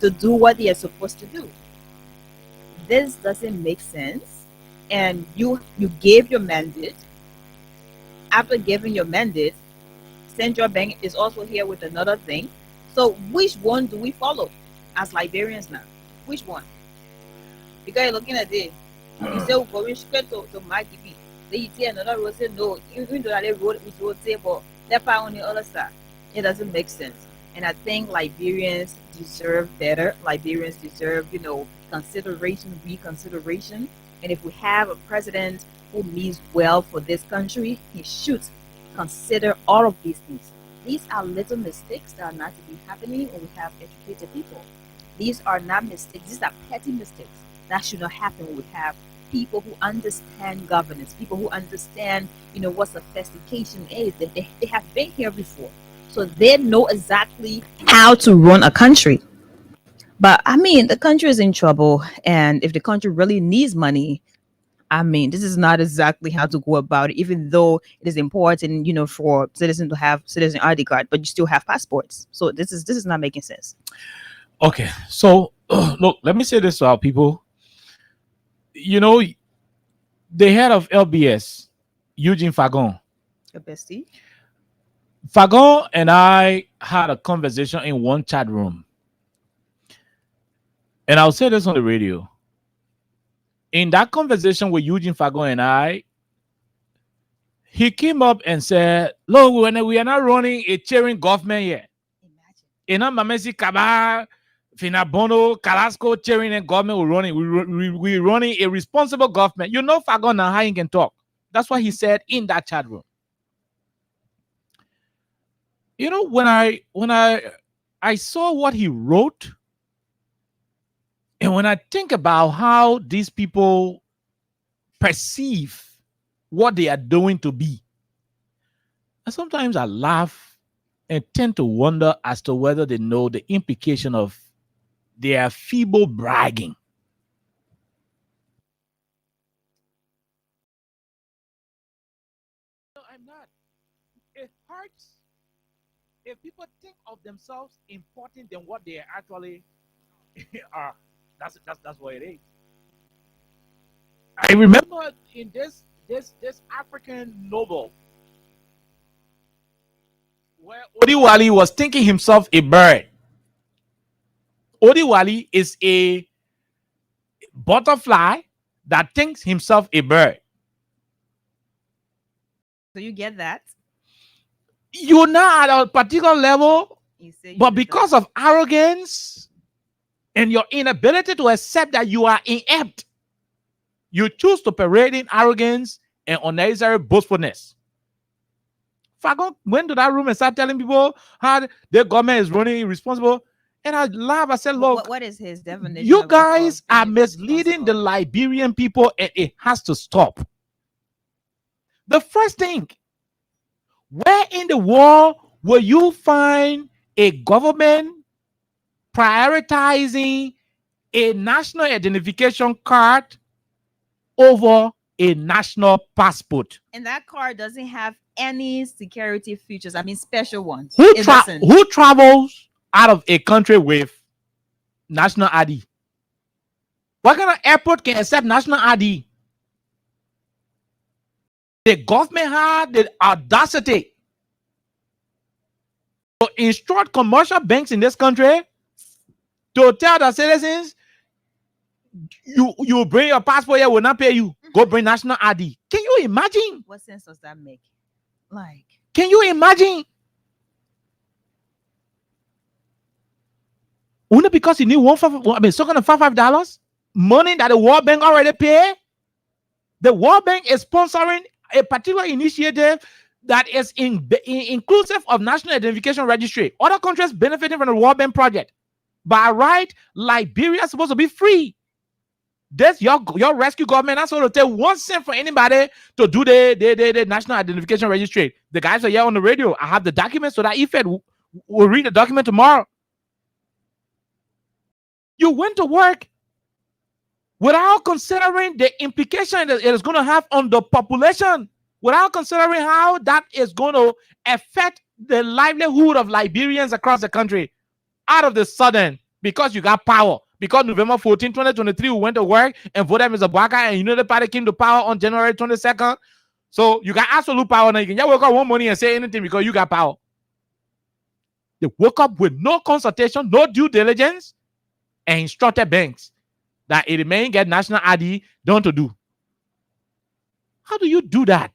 to do what they are supposed to do? This doesn't make sense. And you gave your mandate. After giving your mandate, Central Bank is also here with another thing. So which one do we follow as Liberians now? Which one? Because you're looking at it, you say we're going straight to Magibi. Then you see another road, say no, even though they road with road say, but they're on the other side. It doesn't make sense. And I think Liberians deserve better. Liberians deserve, consideration, reconsideration. And if we have a president who means well for this country, he should consider all of these things. These are little mistakes that are not to be happening when we have educated people. These are not mistakes, these are petty mistakes that should not happen when we have people who understand governance, people who understand, what sophistication is. They have been here before. So they know exactly how to run a country. But I mean, the country is in trouble. And if the country really needs money, I mean, this is not exactly how to go about it, even though it is important, for citizens to have citizen ID card, but you still have passports. So this is not making sense. Okay, so look, let me say this to our people. The head of LBS, Eugene Fagon. Your bestie? Fagon and I had a conversation in one chat room. And I'll say this on the radio. In that conversation with Eugene Fagon and I, he came up and said, look, we are not running a cheering government yet. Imagine. Mamesi Kaba, Finabono, Carrasco cheering a government we're running. We're running a responsible government. Fagon and how he can talk. That's what he said in that chat room. When I saw what he wrote, and when I think about how these people perceive what they are doing to be, sometimes I laugh and tend to wonder as to whether they know the implication of their feeble bragging. No, I'm not. It hurts if people think of themselves important than what they actually are. That's what it is. I remember in this African novel where Odiwali was thinking himself a bird. Odiwali is a butterfly that thinks himself a bird. So you get that? You're not at a particular level, but because of arrogance and your inability to accept that you are inept, you choose to parade in arrogance and unnecessary boastfulness. Fagon went to that room and started telling people how the government is running irresponsible. And I laughed. I said, look, what is his definition? You guys are misleading the Liberian people, and it has to stop. The first thing, where in the world will you find a government prioritizing a national identification card over a national passport? And that card doesn't have any security features. I mean, special ones. Who travels out of a country with national ID? What kind of airport can accept national ID? The government had the audacity to instruct commercial banks in this country to tell the citizens, you bring your passport here, will not pay you. Go bring national ID. Can you imagine? What sense does that make? Can you imagine? Only because you need $55 money that the World Bank already pay. The World Bank is sponsoring a particular initiative that is inclusive of national identification registry. Other countries benefiting from the World Bank project. By right, Liberia is supposed to be free. That's your rescue government. That's going to take 1 cent for anybody to do the national identification registry. The guys are here on the radio. I have the document so that IFED will read the document tomorrow. You went to work without considering the implication that it is going to have on the population, without considering how that is going to affect the livelihood of Liberians across the country. Out of the sudden, because you got power, because November 14, 2023, we went to work and voted Mr. Bwaka, and United Party came to power on January 22nd. So you got absolute power now. You can just wake up one morning and say anything because you got power. They woke up with no consultation, no due diligence, and instructed banks that it may get national ID done to do. How do you do that?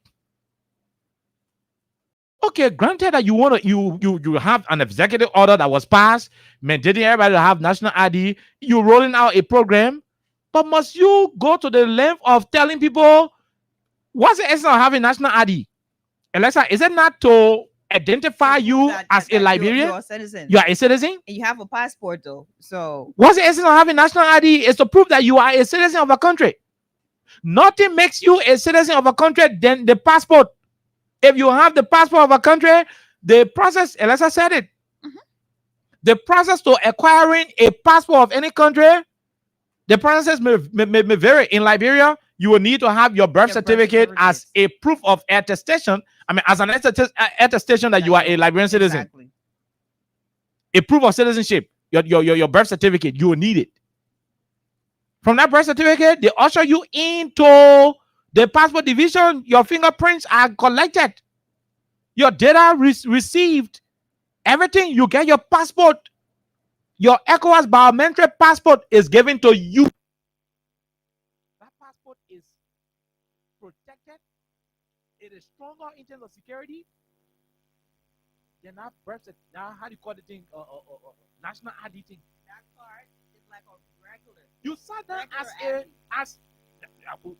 Okay, granted that you want to you have an executive order that was passed, mandating everybody to have national ID. You're rolling out a program, but must you go to the length of telling people What's the essence of having national ID? Alexa, is it not to identify you as a Liberian? You're a citizen. You are a citizen? And you have a passport though. So what's the essence of having national ID? Is to prove that you are a citizen of a country. Nothing makes you a citizen of a country than the passport. If you have the passport of a country, the process, Alexa said it, the process to acquiring a passport of any country, the process may vary. In Liberia, you will need to have your birth certificate as a proof of attestation. I mean, as an attestation that you are a Liberian citizen. Exactly. A proof of citizenship, your birth certificate, you will need it. From that birth certificate, they usher you into the passport division. Your fingerprints are collected. Your data received. Everything, you get your passport. Your ECOWAS biometric passport is given to you. That passport is protected. It is stronger in terms of security. They're not birth certificate. Now, how do you call the thing? National ID thing. That card is like a regular. You sat down Regular as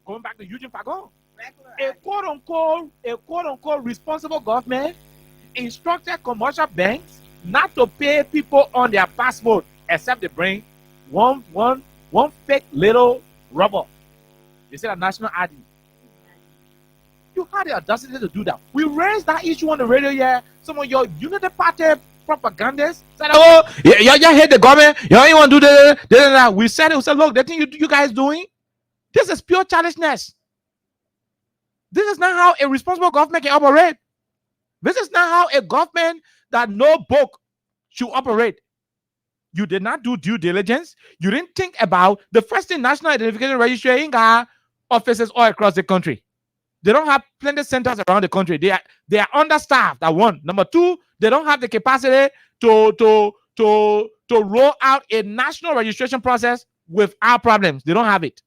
going back to Eugene Fagon, regular a quote unquote responsible government instructed commercial banks not to pay people on their passport except they bring one fake little rubber. They said a national ID. You had the audacity to do that. We raised that issue on the radio here. Some of your Unity Party propagandists said, "Oh, you hate the government. You don't want to do that." We said it. We said, "Look, the thing you guys doing, this is pure childishness. This is not how a responsible government can operate. This is not how a government that no book should operate. You did not do due diligence. You didn't think about the first thing, national identification registry in offices all across the country. They don't have plenty centers around the country. They are understaffed. That one. Number two, they don't have the capacity to roll out a national registration process without problems. They don't have it.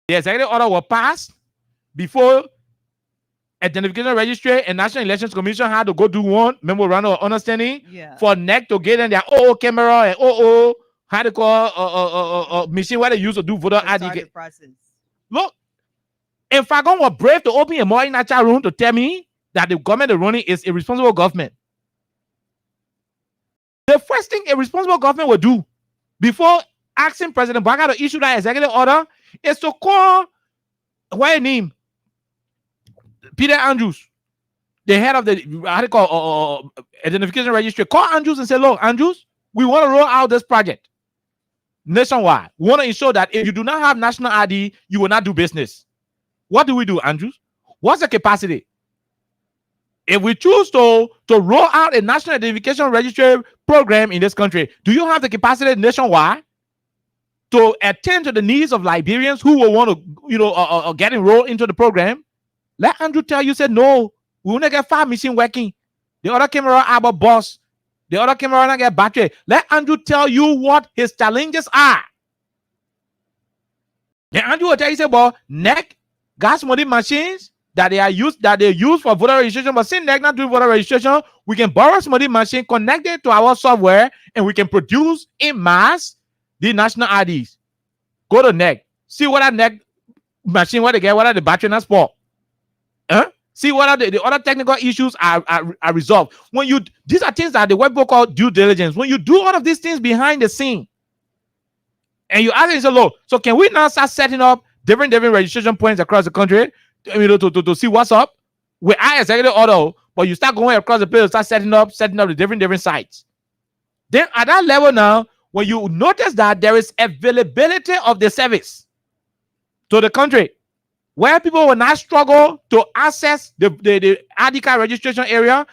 The executive order was passed before identification registry and National Elections Commission had to go do one memorandum of understanding for NEC to get in their camera and how to call machine where they used to do voter ID process. Look, if Fagon was brave to open a more in that room to tell me that the government they're running is a responsible government, the first thing a responsible government would do before asking President Baga to issue that executive order is to call what name Peter Andrews, the head of the identification registry. Call Andrews and say, "Look, Andrews, we want to roll out this project nationwide. We want to ensure that if you do not have national ID, you will not do business." What do we do, Andrews? What's the capacity? If we choose to roll out a national identification registry program in this country, do you have the capacity nationwide to attend to the needs of Liberians who will want to, get enrolled into the program? Let Andrew tell you, said, "No, we want to get 5 machine working. The other camera our boss. The other camera not get battery." Let Andrew tell you what his challenges are. Then Andrew will tell you, say, "Well, NEC gas money machines that they use for voter registration, but since NEC not doing voter registration, we can borrow some of the machine, connect it to our software, and we can produce in mass the national IDs. Go to NEC, see what that NEC machine, what they get, what are the battery not spoil. See what are the other technical issues are resolved. These are things that the web book called due diligence. When you do all of these things behind the scene, and you ask yourself, "Look, so can we now start setting up different registration points across the country, to see what's up with our executive order?" But you start going across the place, start setting up the different sites. Then at that level now, when you notice that there is availability of the service to the country, where people will not struggle to access the ID card registration area,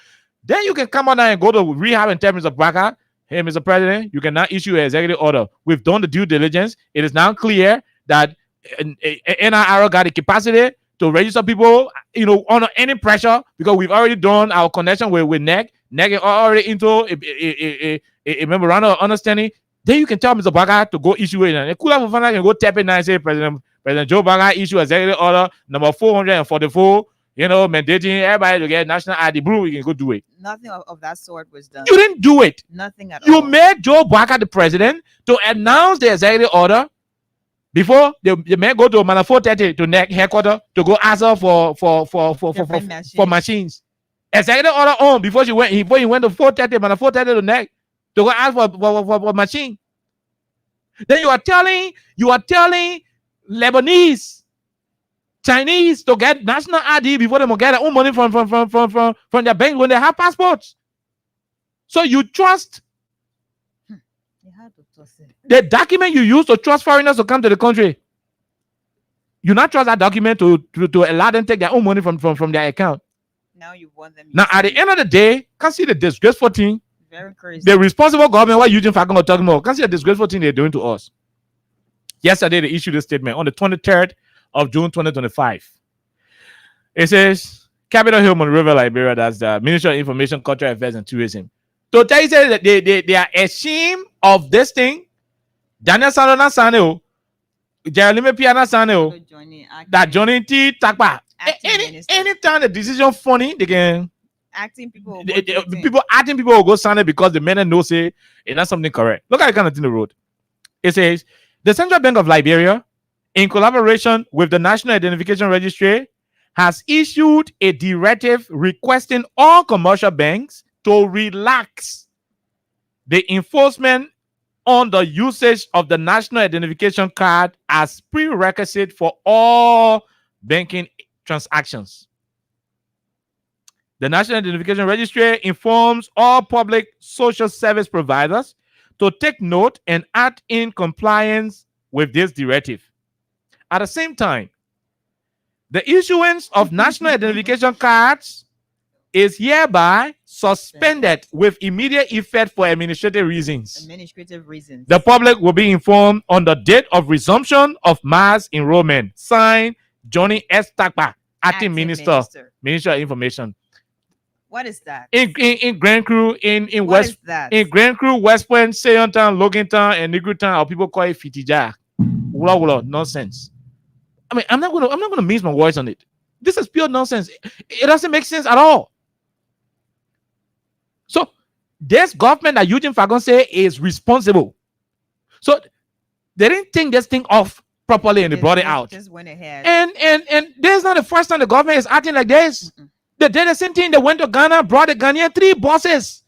then you can come on and go to rehab and tell Mr. Baga, "Hey, Mr. President, you cannot issue an executive order. We've done the due diligence. It is now clear that NIR got the capacity to register people, under any pressure, because we've already done our connection with NEC. NEC is already into a memorandum of understanding." Then you can tell Mr. Baga to go issue it. And Kula Fofana can go tap it and say, President Joe Baga issue executive order number 444, mandating everybody to get national ID. Blue, you can go do it. Nothing of that sort was done. You didn't do it. Nothing at all. You made Joe Baga the president to announce the executive order. Before the man go to Manafort 30 to neck headquarters to go ask her for machines. Exactly order on before he went to 430 Manafort 30 to neck to go ask for machine. Then you are telling Lebanese, Chinese to get national ID before they get their own money from their bank when they have passports. So you trust the document you use to trust foreigners to come to the country. You not trust that document to allow them to take their own money from their account. Now you want them. Now at the end of the day, can see the disgraceful thing. Very crazy. The responsible government, what Eugene Falcon was talking about, can see the disgraceful thing they're doing to us. Yesterday, they issued a statement on the 23rd of June 2025. It says, Capitol Hill, Monrovia, Liberia, that's the Ministry of Information, Cultural Affairs, and Tourism. To tell you that they are ashamed of this thing. Daniel Salona Saneo, Jeremy Piana Saneo, that Johnny T. Takpa. Anytime the decision funny, they can acting people. Acting people will go sign it because the men know say it's not something correct. Look at the kind of thing they wrote. It says the Central Bank of Liberia, in collaboration with the National Identification Registry, has issued a directive requesting all commercial banks to relax the enforcement on the usage of the national identification card as prerequisite for all banking transactions. The National Identification Registry informs all public social service providers to take note and act in compliance with this directive. At the same time, the issuance of national identification cards is hereby suspended with immediate effect for administrative reasons. The public will be informed on the date of resumption of mass enrollment. Signed, Johnny S. Takpa, Acting Minister, Minister of Information. What is that? In Grand Crew, in West Grand Crew, West Point, Sayontown, Logantown, and Nigutown, or people call it Fitija. Nonsense. I mean, I'm not gonna mince my words on it. This is pure nonsense. It doesn't make sense at all. So this government that Eugene Falcon say is responsible. So they didn't think this thing off properly and they brought it out. Just went ahead. And this is not the first time the government is acting like this. They did the same thing. They went to Ghana, brought the Ghanaian 3 buses,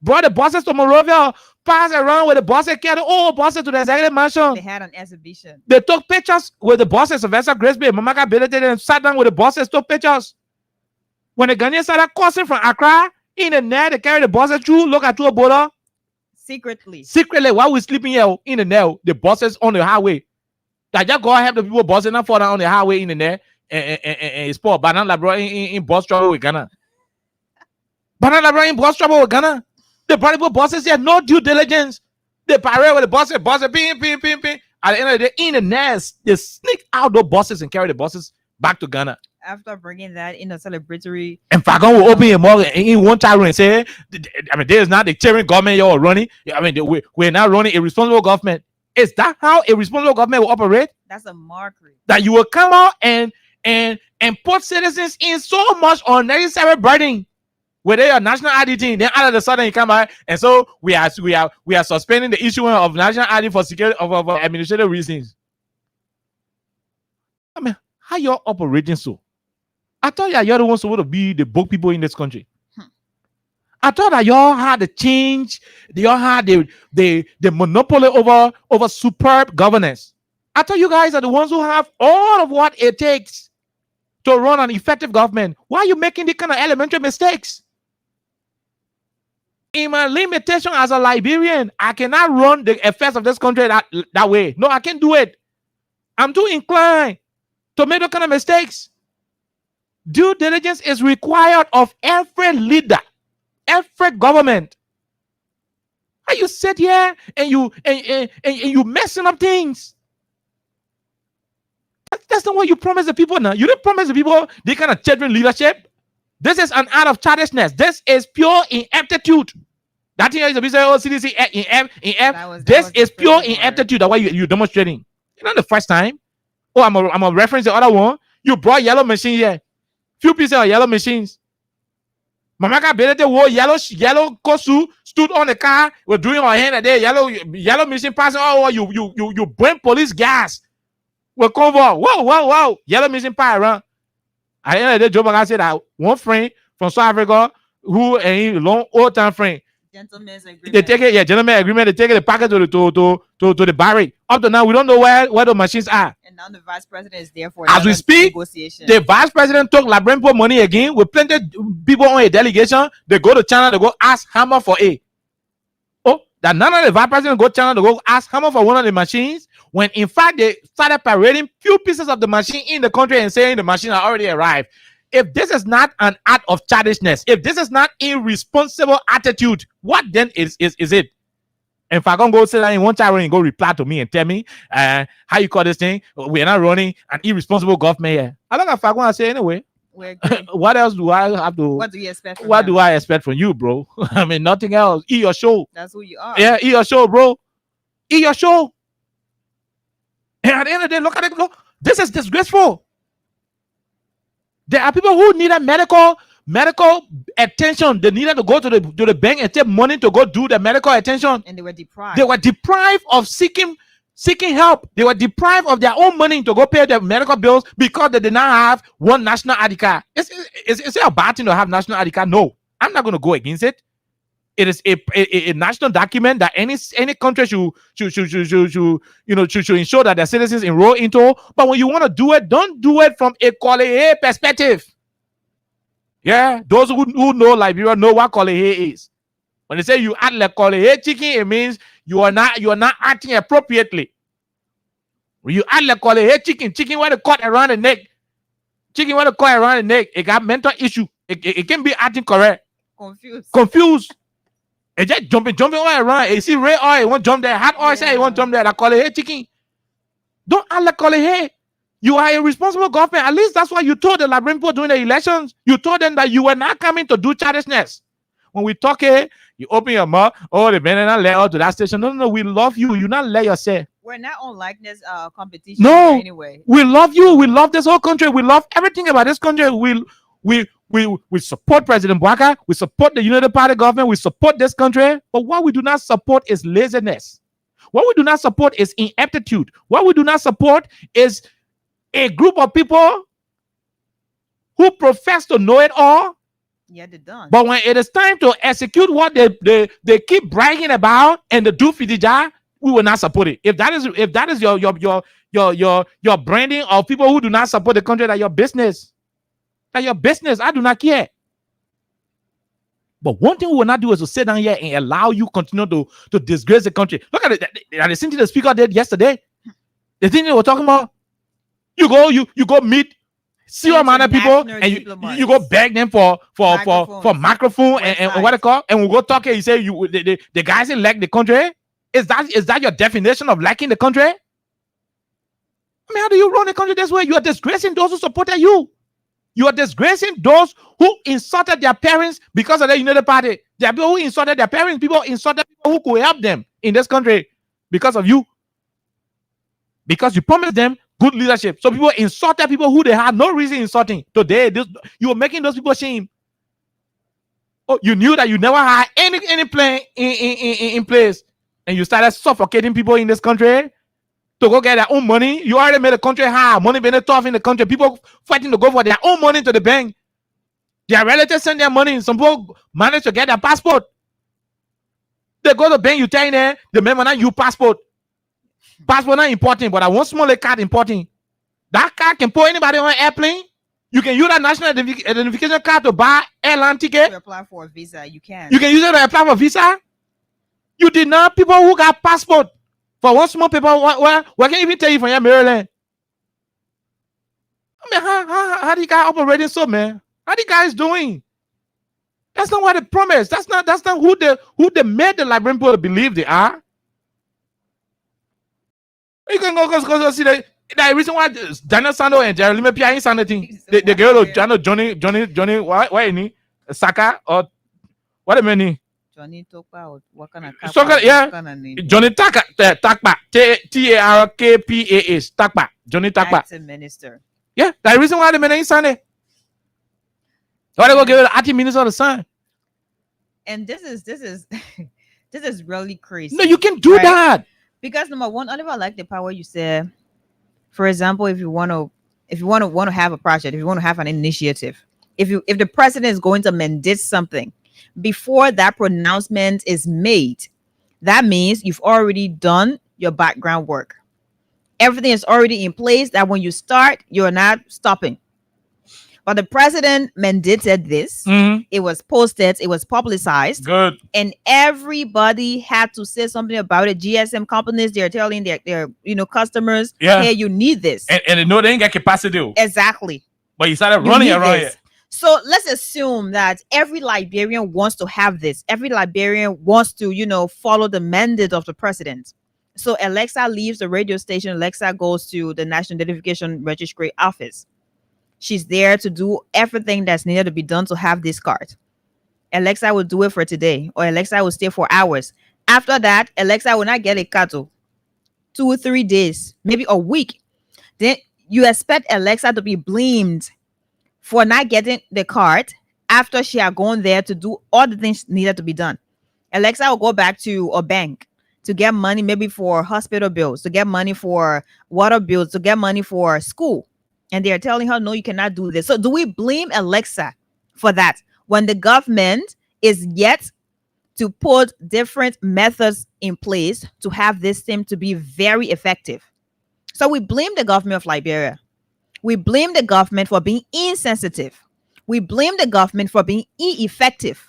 brought the buses to Monrovia, passed around with the buses, carried all buses to the executive mansion. They had an exhibition. They took pictures with the buses. Sylvester Grace Bay, Mamaka Belete, and sat down with the buses, took pictures. When the Ghanaians started crossing from Accra in the net, they carried the buses through, look at a border. Secretly, while we're sleeping here in the net, the buses on the highway. That just go have the people buses not fall down on the highway in the net. And sport Banana Labra in bus trouble with Ghana. Banana Labra in bus trouble with Ghana. The private bosses had no due diligence. They parade with the buses, ping. At the end of the day, in the nest, they sneak out those buses and carry the buses back to Ghana. After bringing that in a celebratory, and Falcon will open a mug in one time and say, I mean, there is not the cheering government you're running. I mean, we're not running a responsible government. Is that how a responsible government will operate? That's a mockery. That you will come out and put citizens in so much unnecessary burden with their national ID thing. Then all of a sudden you come out and so we are suspending the issuance of national ID for security of administrative reasons. I mean, how you're operating so? I thought you're the ones supposed to be the book people in this country. I thought that y'all had the change, y'all had the monopoly over superb governance. I thought you guys are the ones who have all of what it takes to run an effective government. Why are you making these kind of elementary mistakes? In my limitation as a Liberian, I cannot run the affairs of this country that way. No, I can't do it. I'm too inclined to make those kind of mistakes. Due diligence is required of every leader, every government. How you sit here and you messing up things? That's not what you promise the people now. You didn't promise the people they kind of children leadership. This is an act of childishness. This is pure ineptitude. That thing is a business. Oh, CDC in this is pure ineptitude. That's why you're demonstrating. It's not the first time. Oh, I'm a reference the other one. You brought yellow machines here. Few pieces of yellow machines. Mamaka Belete wore yellow kosu, stood on the car, was doing her hand there, yellow machine passing. Oh, you burn police gas With convoy. Whoa. Yellow mission pie around. At the end of the day, Joe Biden said that one friend from South Africa who a long old time friend. Gentlemen's agreement. They take it, yeah, gentleman agreement. They take it the package to the barrack. Up to now, we don't know where the machines are. And now the vice president is there for as we speak. negotiation. The vice president took Labrimpo money again. We plenty people on a delegation. They go to China. They go ask Hammer for a. Oh, that none of the vice president go to China to go ask Hammer for one of the machines. When in fact they started parading few pieces of the machine in the country and saying the machine had already arrived. If this is not an act of childishness, if this is not irresponsible attitude, what then is it? And if I can go sit down in one time and go reply to me and tell me how you call this thing, we're not running an irresponsible government here. I don't know if I want to say anyway. What else do I have to? What do you expect? What do I expect from you, bro? I mean, nothing else. Eat your show. That's who you are. Yeah, eat your show, bro. Eat your show. And at the end of the day, look at it. Look, this is disgraceful. There are people who needed medical attention. They needed to go to the bank and take money to go do the medical attention. And they were deprived. They were deprived of seeking help. They were deprived of their own money to go pay their medical bills because they did not have one national ID card. Is it a bad thing to have national ID card? No, I'm not going to go against it. It is a national document that any country should ensure that their citizens enroll into. But when you want to do it, don't do it from a Kolehe perspective. Yeah, those who know Liberia know what Kolehe is. When they say you act like Kolehe chicken, it means you are not acting appropriately. When you act like Kolehe chicken where the cut around the neck, it got mental issue. It can be acting correct. Confused. And just jumping all around. You see red oil, want jump there. Hot oil, say you want jump there. Like Kolehe chicken. Don't act like Kolehe. You are a responsible government. At least that's why you told the Labrimpo during the elections. You told them that you were not coming to do childishness. When we talk here, you open your mouth. Oh, the man not let out to that station. No, we love you. You not let yourself. We're not on likeness competition. No, anyway. We love you. We love this whole country. We love everything about this country. We support President Bwaka. We support the United Party government. We support this country. But what we do not support is laziness. What we do not support is ineptitude. What we do not support is a group of people who profess to know it all. Yeah, they're done. But when it is time to execute what they keep bragging about and the do fidija, we will not support it. If that is your branding of people who do not support the country, that your business. That your business. I do not care. But one thing we will not do is to sit down here and allow you continue to disgrace the country. Look at it. The thing the speaker did yesterday. The thing they were talking about. You go meet serious amount of people and you go beg them for microphone and what they call, and we go talk here. You say the guys elect the country. Is that your definition of liking the country? I mean, how do you run the country this way? You are disgracing those who supported you. You are disgracing those who insulted their parents because of the United Party. There are people who insulted their parents. People insulted people who could help them in this country because of you. Because you promised them good leadership. So people insulted people who they had no reason insulting. Today, you are making those people shame. Oh, you knew that you never had any plan in place, and you started suffocating people in this country to go get their own money. You already made the country hard. Money been tough in the country. People fighting to go for their own money to the bank. Their relatives send their money. Some people manage to get their passport. They go to the bank, you tell them, the member not you passport. Passport not important, but I want small card important. That card can put anybody on an airplane. You can use that national identification card to buy airline ticket. To apply for a visa, you can. You can use it to apply for visa. You did not people who got passport. For one small paper, where can even tell you from your Maryland? I mean, how the guy operating so, man? How the guys doing? That's not what they promised. That's not who they made the Liberian people believe they are. You can go see the reason why Daniel Sando and Jeremy Pia ain't saying anything. The girl Johnny, why any Saka or what a many. Johnny Tokpa, what kind of Johnny Takpa, Tarkpas, Takpa, Johnny Takpa. Acting minister. Yeah, that's the reason why the men ain't signing. Why they go give the acting minister the sign? And this is this is really crazy. No, you can do that. Because number one, Oliver, I like the power you said. For example, if you want to have a project, if you want to have an initiative, if the president is going to mandate something, before that pronouncement is made, that means you've already done your background work. Everything is already in place that when you start, you're not stopping. But the president mandated this. It was posted, it was publicized. Good. And everybody had to say something about it. GSM companies, they're telling their customers, hey, you need this. And they know they ain't got capacity. Exactly. But you started running around here. So let's assume that every Liberian wants to have this. Every Liberian wants to, follow the mandate of the president. So Alexa leaves the radio station. Alexa goes to the National Identification Registry office. She's there to do everything that's needed to be done to have this card. Alexa will do it for today, or Alexa will stay for hours. After that, Alexa will not get a card 2 or 3 days, maybe a week. Then you expect Alexa to be blamed for not getting the card after she had gone there to do all the things needed to be done. Alexa will go back to a bank to get money, maybe for hospital bills, to get money for water bills, to get money for school. And they are telling her, no, you cannot do this. So do we blame Alexa for that when the government is yet to put different methods in place to have this thing to be very effective? So we blame the government of Liberia. We blame the government for being insensitive. We blame the government for being ineffective.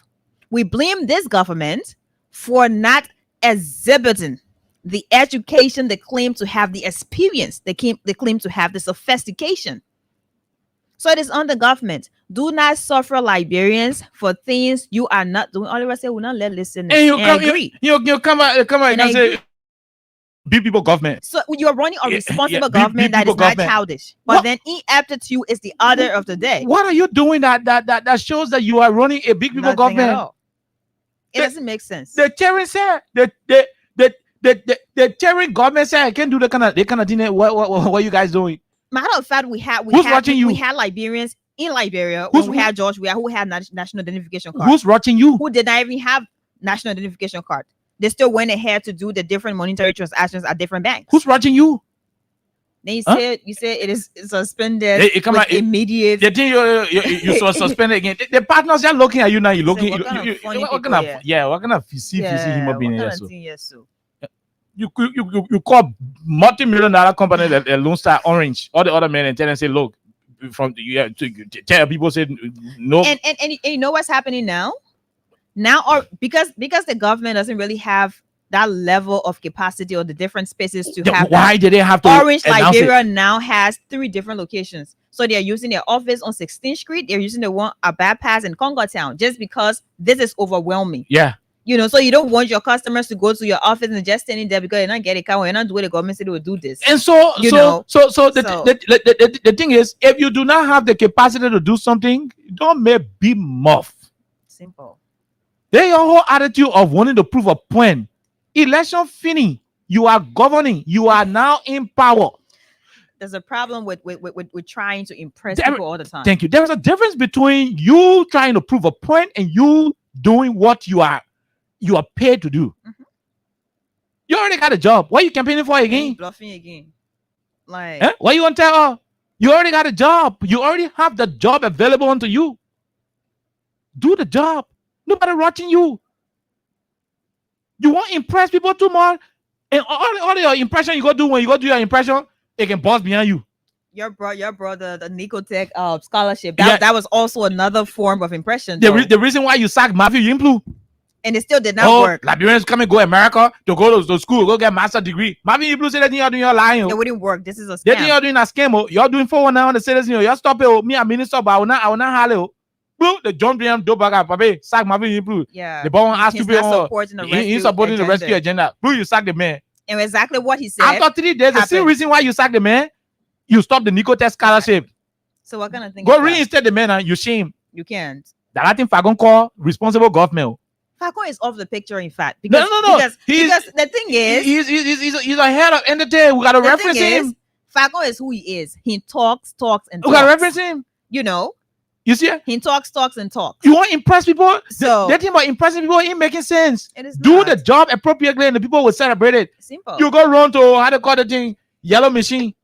We blame this government for not exhibiting the education they claim to have, the experience they claim to have, the sophistication. So it is on the government. Do not suffer Liberians for things you are not doing. All of us say we're not let listen. And you come out and say big people government. So you are running a responsible government that is not childish. But then ineptitude is the order of the day. What are you doing that shows that you are running a big people government? At all. It doesn't make sense. The chairman said the chairman government said I can't do the kind of thing. What are you guys doing? Matter of fact, we had Liberians in Liberia when we had George Weah who had national identification card. Who's watching you? Who did not even have national identification card. They still went ahead to do the different monetary transactions at different banks. Who's watching you? Then you said it is suspended immediate. The thing you saw suspended again. The partners are looking at you now. You're looking. What kind of human being here? You call multi-million-dollar company that Lone Star Orange, all the other men, and tell them say, look, tell people say no. And you know what's happening now? Or because the government doesn't really have that level of capacity or the different spaces to have. Why did they have to? Orange Liberia now has 3 different locations. So they are using their office on 16th Street. They're using the one at Bad Pass in Congo Town just because this is overwhelming. Yeah. So you don't want your customers to go to your office and just standing there because they're not getting a car. You're not doing the government said they will do this. And the thing is, if you do not have the capacity to do something, don't be muff. Simple. They your whole attitude of wanting to prove a point. Election finish. You are governing. You are now in power. There's a problem with trying to impress people all the time. Thank you. There's a difference between you trying to prove a point and you doing what you are paid to do. Mm-hmm. You already got a job. What are you campaigning for again? Bluffing again. Like what you want to tell her? You already got a job. You already have the job available unto you. Do the job. Nobody watching you. You want to impress people too much, and all your impression you go do when you go do your impression, they can boss behind you. Your brother, the Nicotech scholarship. That was also another form of impression. The reason why you sacked Matthew Yimplu, and it still did not work. Liberians come and go America to go to school, go get master degree. Matthew Yimplu said that you're doing your lying. It wouldn't work. This is a scam. They think you're doing a scam. You're doing 419 on the citizens. You're stopping me a minister, but I will not holler. The John Brian Dobaga, Pape, sack Marvin Yimplu. Yeah. The boy asked to be he's supporting the rescue agenda. Blue, you sack the man. And exactly what he said. After 3 days, the same reason why you sack the man, you stop the Nicotech scholarship. So what kind of thing? Go reinstate the man and you shame. You can't. That I think Fagon call responsible government. Fagon is off the picture, in fact. Because, no. Because the thing is, he's a head of entertainment. We gotta reference him. Fagon is who he is. He talks, and talks. We gotta reference him. You see? He talks, and talks. You want to impress people? So the thing about impressing people ain't making sense. It is Do not. the job appropriately and the people will celebrate it. Simple. You go run to how to call the thing, yellow machine.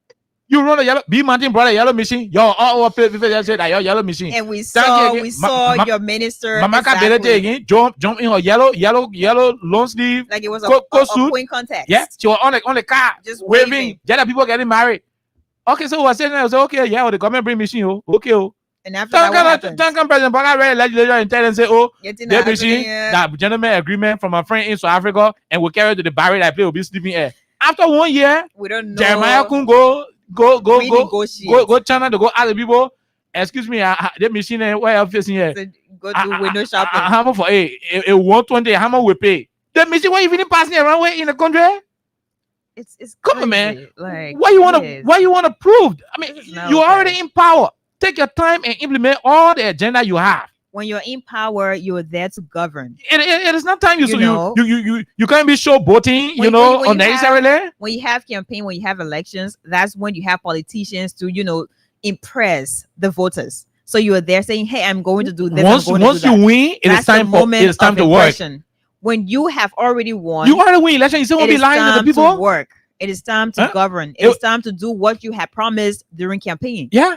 You run a yellow B Mountain brought a yellow machine. Yo, all our people just said that your yellow machine. And we Thank saw you again. your minister Mama exactly. again. Jump in her yellow long sleeve. Like it was a suit. Queen contest. Yeah, she was on the car, just waving. Get the people getting married. Okay, so I said, I was okay. Yeah, the government bring machine. Okay, And after that, what happened? President Bola read legislature intent and say, that machine, yeah. that gentleman agreement from a friend in South Africa, and we carry to the barrier that play will be sleeping air. After 1 year, we don't know. Jeremiah can go China to go ask the people. Excuse me, the machine where I'm facing here. So go do window shopping. How much for a 120? How much we pay? The machine why even passing around way in the country? It's come on, man. Like why you wanna prove? I mean, you're already in power. Take your time and implement all the agenda you have. When you're in power, you're there to govern. It is not time you can't be showboating, unnecessarily. When you have campaign, when you have elections, that's when you have politicians to, impress the voters. So you are there saying, hey, I'm going to do this. Once you win, it is time to work. When you have already won, you already win election, you still won't be lying to the people. To work. It is time to govern. It is time to do what you have promised during campaign. Yeah.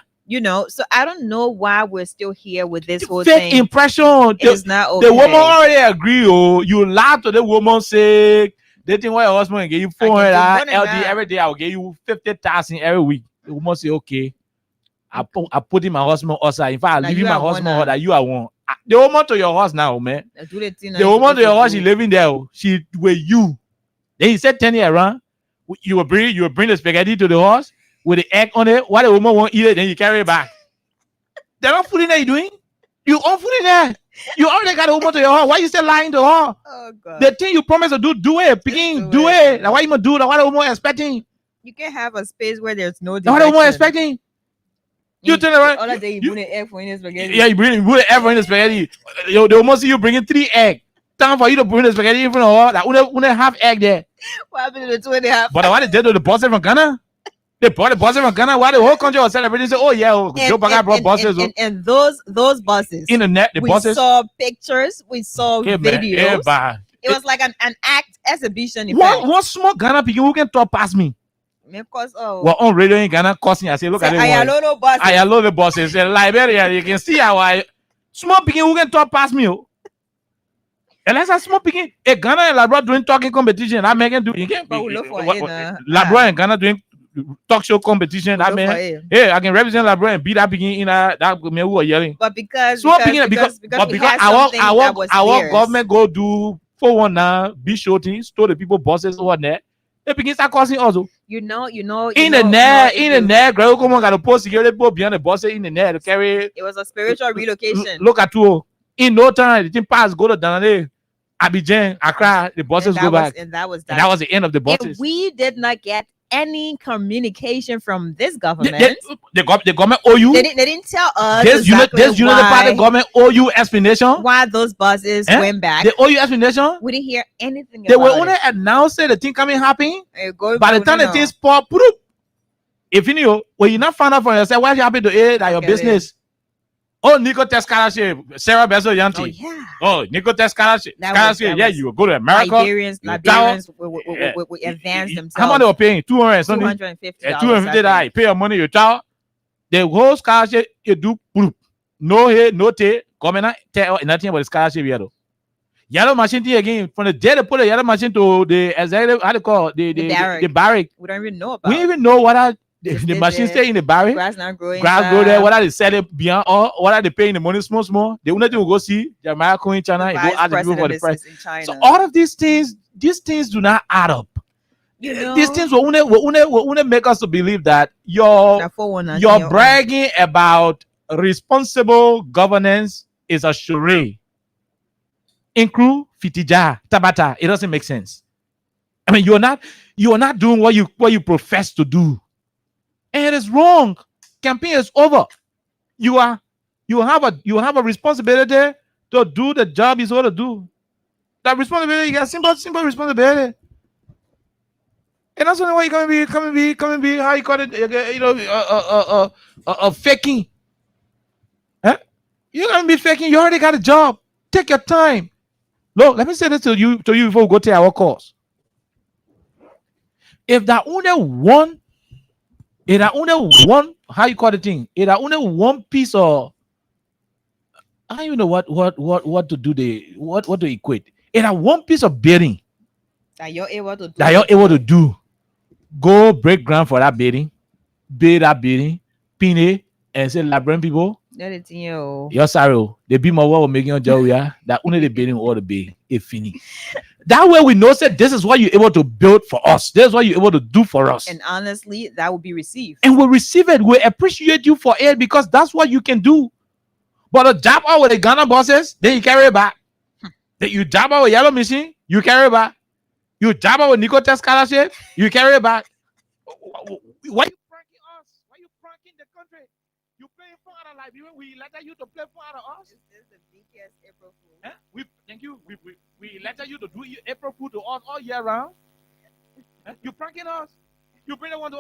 So I don't know why we're still here with this whole fake thing. Impression. It's not okay. The woman already agree. You lie to the woman, say they think why your husband give you 400 LD every day. I'll give you 50,000 every week. The woman say, okay. I put in my husband also. In fact, I leave my husband that you are one. The woman to your house now, man. The woman to your house, she living there. She with you. Then he said 10 years around. You will bring the spaghetti to the house with the egg on it. Why the woman won't eat it, then you carry it back. They're not food in there you doing. You own food in there. You already got a woman to your house. Why you still lying to her? Oh God. The thing you promised to do it. Begin, do it. Now why you gonna do that? What the woman expecting? You can't have a space where there's no direction. What the woman expecting? You turn around. All that day you bring an egg for in the spaghetti. Yeah, you bring an egg for in the spaghetti. They will see you bringing 3 eggs. Time for you to bring the spaghetti in front of her. That wouldn't have egg there. What happened to the 2.5? But what they did to the bosses from Ghana? They brought the bosses from Ghana. Why the whole country was celebrating? Say, oh yeah, Joe Biden brought bosses. And those bosses. In the net, the bosses. We saw pictures. We saw videos. It was like an act exhibition. One small Ghana people who can talk past me. Because well, on radio in Ghana, cussing. I say, look at it. I love the bosses. In Liberia, you can see how small people who can talk past me. And that's a small picking. A Ghana and Labrador doing talking competition. I make do. You can't. Labrador and Ghana doing talk show competition. I mean, I can represent Labrador and beat that picking in that me who are yelling. But because our government go do 419 be shooting, stole the people bosses over there. They begin start causing also. In the net, girl, come on, got to post security people behind the bosses in the net to carry. It was a spiritual relocation. Look at you. In no time, the thing pass go to Danane, Abidjan, Accra, the bosses go back. And that was the end of the bosses. And we did not get any communication from this government. The government owe you. They didn't tell us. This unit part the government owe you explanation. Why those buses went back. They owe you explanation. We didn't hear anything they about were only announced the thing coming happen. By the time the things pop, if you know, when you not find out for yourself, what happened to it that your business? Oh, Nico test scholarship, Sarah Bezo Yanti. Oh, yeah. Oh, Nico test scholarship. Yeah, you will go to America. Liberians will advance themselves. How much they were paying? 200 something. $250. Pay your money, your child. The whole scholarship, you do no head, no tail. Government tell nothing about the scholarship yet. Yellow machine thing again. From the day they put the yellow machine to the executive, how they call it? The barrack. We don't even know about. We even know what the machine stay in the barrack. Grass not growing. Grass grow there. What are they selling beyond? Or what are they paying the money small? The only thing will go see Jeremiah in China and go ask the people for the price. So all of these things do not add up. These things will only make us to believe that you're bragging about responsible governance is a charade. Include Fitija, Tabata. It doesn't make sense. I mean, you are not doing what you profess to do. And it is wrong. Campaign is over. You have a responsibility to do the job you're supposed to do. That responsibility, you got simple responsibility. And that's the only way you're gonna be how you call it, faking. Huh? You're gonna be faking. You already got a job. Take your time. Look, let me say this to you before we go to our course. If that only one It are only one, how you call the thing? It are only one piece of, I don't even know what to do what to equate. It are one piece of building That you're able to do that you're it. able to do. Go break ground for that building, build that building, pin it, and say, Labrador people, That is you. your sorry, they be more what we're making on job, yeah. That only the building or the building, if fini. That way we know that this is what you're able to build for us. This is what you're able to do for us. And honestly, that will be received. And we receive it. We appreciate you for it because that's what you can do. But a job out with the Ghana bosses, then you carry it back. Then you job out with Yellow Machine, you carry it back. You job out with Nico Test Scholarship, you carry it back. Why you pranking us? Why you pranking the country? You playing fun out of life. Even we let you to play fun out of us. This is the biggest April Fool. Eh? We thank you. We let you to do April Fool to us all year round. Eh? You pranking us. You bring them on to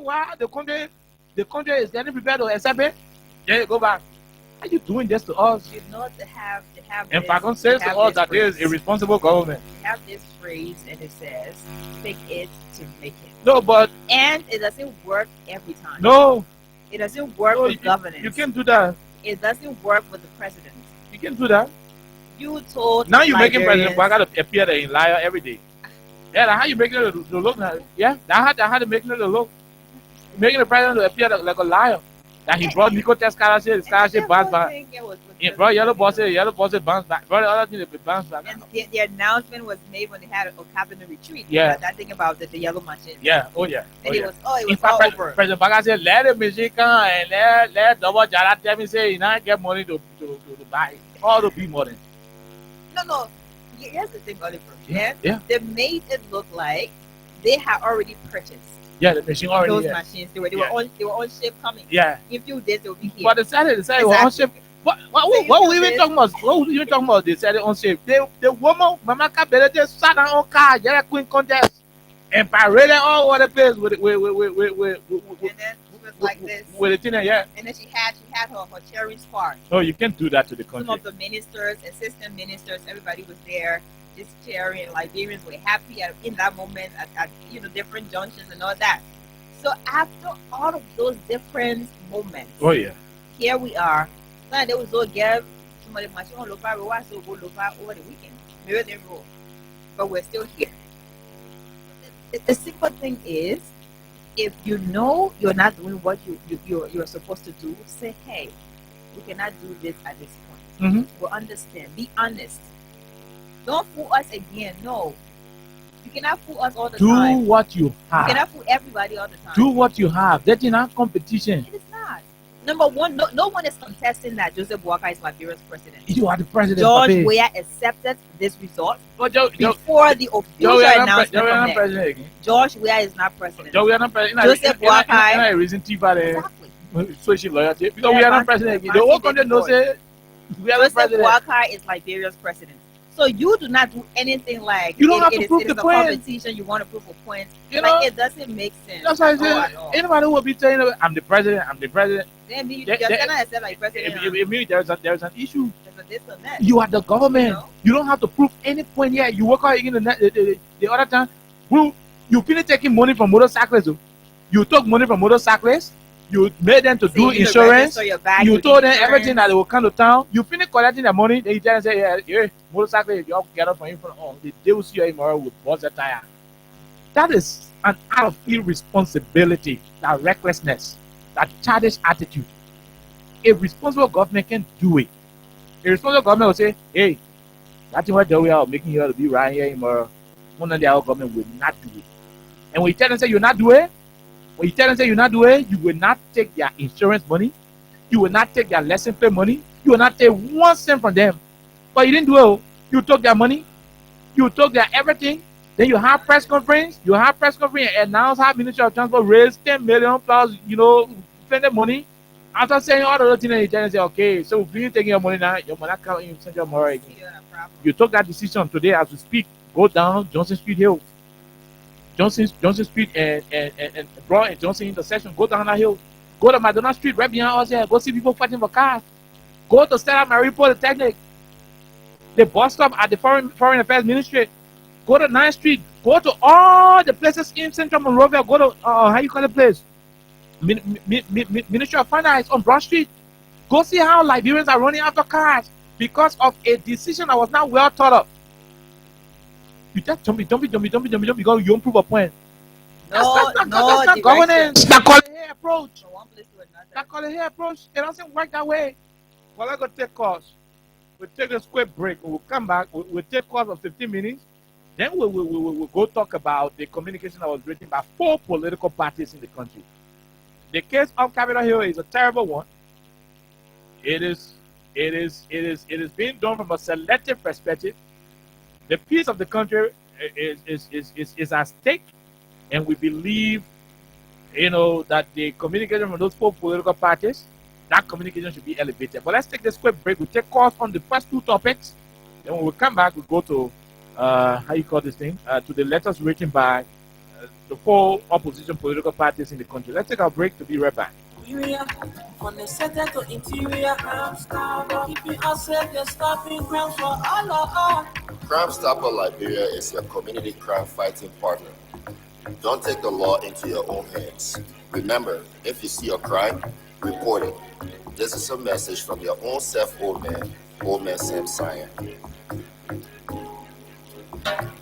why the country is getting prepared to accept it. Yeah, go back. Are you doing this to us? You know to have In fact, I'm saying to us that there is a responsible government. We have this phrase and it says, "Fake it to make it." No, but And it doesn't work every time. no, It doesn't work with governance. you can't do that. It doesn't work with the president. You can't do that. You told Now you're making Liberians- President Barack to appear in liar every day. Yeah, that's how you making it to look now. Yeah, that's how they making it to look. Making the president to appear like a liar. That he brought Nico Test scholarship bounce back. He brought yellow bosses bounce back. Brought the other thing to bounce back. And the announcement was made when they had a cabinet retreat. Yeah. That thing about the yellow machine. Yeah, oh yeah. And Oh, it yeah. was In all fact, over. President Barack said, let the machine come and let double Jala tell me say, you not get money to buy all the big money. No. Here's the thing, Oliver. Yeah, yeah. They made it look like they had already purchased Yeah, the machine already. those Yeah. machines. They were Yeah. on ship coming. Yeah. In few days they will be here. But they said we're on ship. What we even talking about? What we even talking about? They said it on ship. The woman, Mama Kabele, just sat down on car, get a queen contest, and paraded all over the place with and then it was like this. with the thing. Yeah. And then she had her cherry spark. No, you can't do that to the Some country. of the ministers, assistant ministers, everybody was there, just cheering. Liberians were happy in that moment at different junctions and all that. So after all of those different moments, Oh yeah. here we are. Now they was all give somebody machine on local road, so go local over the weekend. Maybe they roll, but we're still here. The simple thing is, if you know you're not doing what you're supposed to do, say, hey, we cannot do this at this point. Mm-hmm. We'll understand. Be honest. Don't fool us again. No. You cannot fool us all the Do time. what you You have. cannot fool everybody all the time. Do what you have. That is not competition. It is not. Number one, no one is contesting that Joseph Walker is Liberia's president. You are the president. George Papi. Weah accepted this result But Joe, before the official announcement Joe, from not there. president again. George Weah is not president. Joe, we are not president. Joseph Walker. Not a reason Tifa there. Exactly. Social loyalty. Because Yeah, we are not Martin- president again. Martin The whole did country knows before. it. We are not Joseph president. Walker is Liberia's president. So you do not do anything like You don't have to it is, prove it the is a point. competition. You want to prove a point. You Like, know? it doesn't make sense. That's why I at all, at say all. anybody who will be saying, I'm the president, I'm the president. Then you They- cannot accept like president. It means there's an issue. There's a this and that. You are the government. You know? You don't have to prove any point yet. You work out again the other time. Well, you finish taking money from motorcyclists. You took money from motorcyclists. You made them to So do you need to insurance. register your bag, You your told them insurance. everything that they will come to town. You finish collecting the money. Then you tell them, say, yeah, motorcyclists, you all get up from in front. Oh, they will see you tomorrow with bust a tire. That is an act of irresponsibility, that recklessness, that childish attitude. A responsible government can do it. A responsible government will say, hey, that's what we are making you to be right here tomorrow. One of the other government will not do it. And when you tell them say you're not doing it, you will not take their insurance money, you will not take their lesson play money, you will not take 1 cent from them. But you didn't do it. You took their money, you took their everything. Then you have press conference, and announce how Ministry of Transport raised 10 million plus, spend the money. After saying all the other things, you tell them say, okay, so if you're taking your money now, your money can't even send your money again. You have a problem. You took that decision today as we speak. Go down Johnson Street Hill. Johnson Street and Broad and Johnson intersection. Go down that hill. Go to Madonna Street right behind us here. Go see people fighting for cars. Go to Stella Marie Polytechnic. The bus stop at the Foreign Affairs Ministry. Go to 9th Street. Go to all the places in Central Monrovia. Go to how you call the place? Ministry of Finance on Broad Street. Go see how Liberians are running after cars because of a decision that was not well thought of. You just don't be, because you don't prove a point. That's not governance. That's collegiate approach. That collegiate approach, it doesn't work that way. Well, I'm going to take course. We'll take a quick break. We'll come back. We'll take course of 15 minutes. Then we'll go talk about the communication that was written by 4 political parties in the country. The case of Capitol Hill is a terrible one. It is being done from a selective perspective. The peace of the country is at stake, and we believe, that the communication from those 4 political parties, that communication should be elevated. But let's take this quick break. We'll take calls on the first 2 topics. Then when we come back, we'll go to how you call this thing, to the letters written by the 4 opposition political parties in the country. Let's take our break to be right back. From the center to interior, keeping us safe, they're stopping crime for all. Crime Stopper Liberia is your community crime fighting partner. Don't take the law into your own hands. Remember, if you see a crime, report it. This is a message from your own self, old man Sam Sion.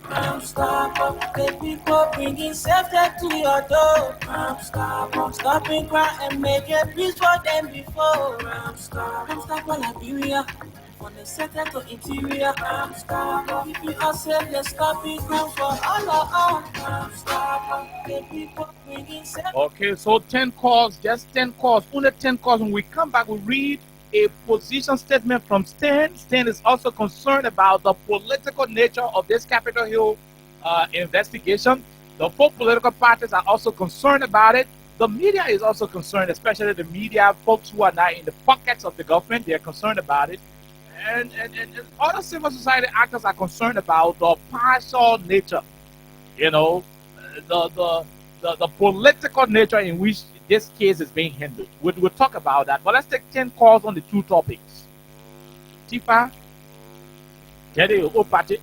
Crime Stopper, the people bringing safety to your door. Crime Stopper, stopping crime and making peace for them before. Crime Stopper Liberia. From the center to interior, Crime Stopper, keeping us safe, they're stopping crime for all. Crime Stopper, the people bringing safety. Okay, so 10 calls, just 10 calls, only 10 calls. When we come back, we read a position statement from Stan. Stan is also concerned about the political nature of this Capitol Hill investigation. The 4 political parties are also concerned about it. The media is also concerned, especially the media folks who are not in the pockets of the government. They're concerned about it. And other civil society actors are concerned about the partial nature, the political nature in which this case is being handled. We'll talk about that. But let's take 10 calls on the 2 topics. Tifa, get a whole party.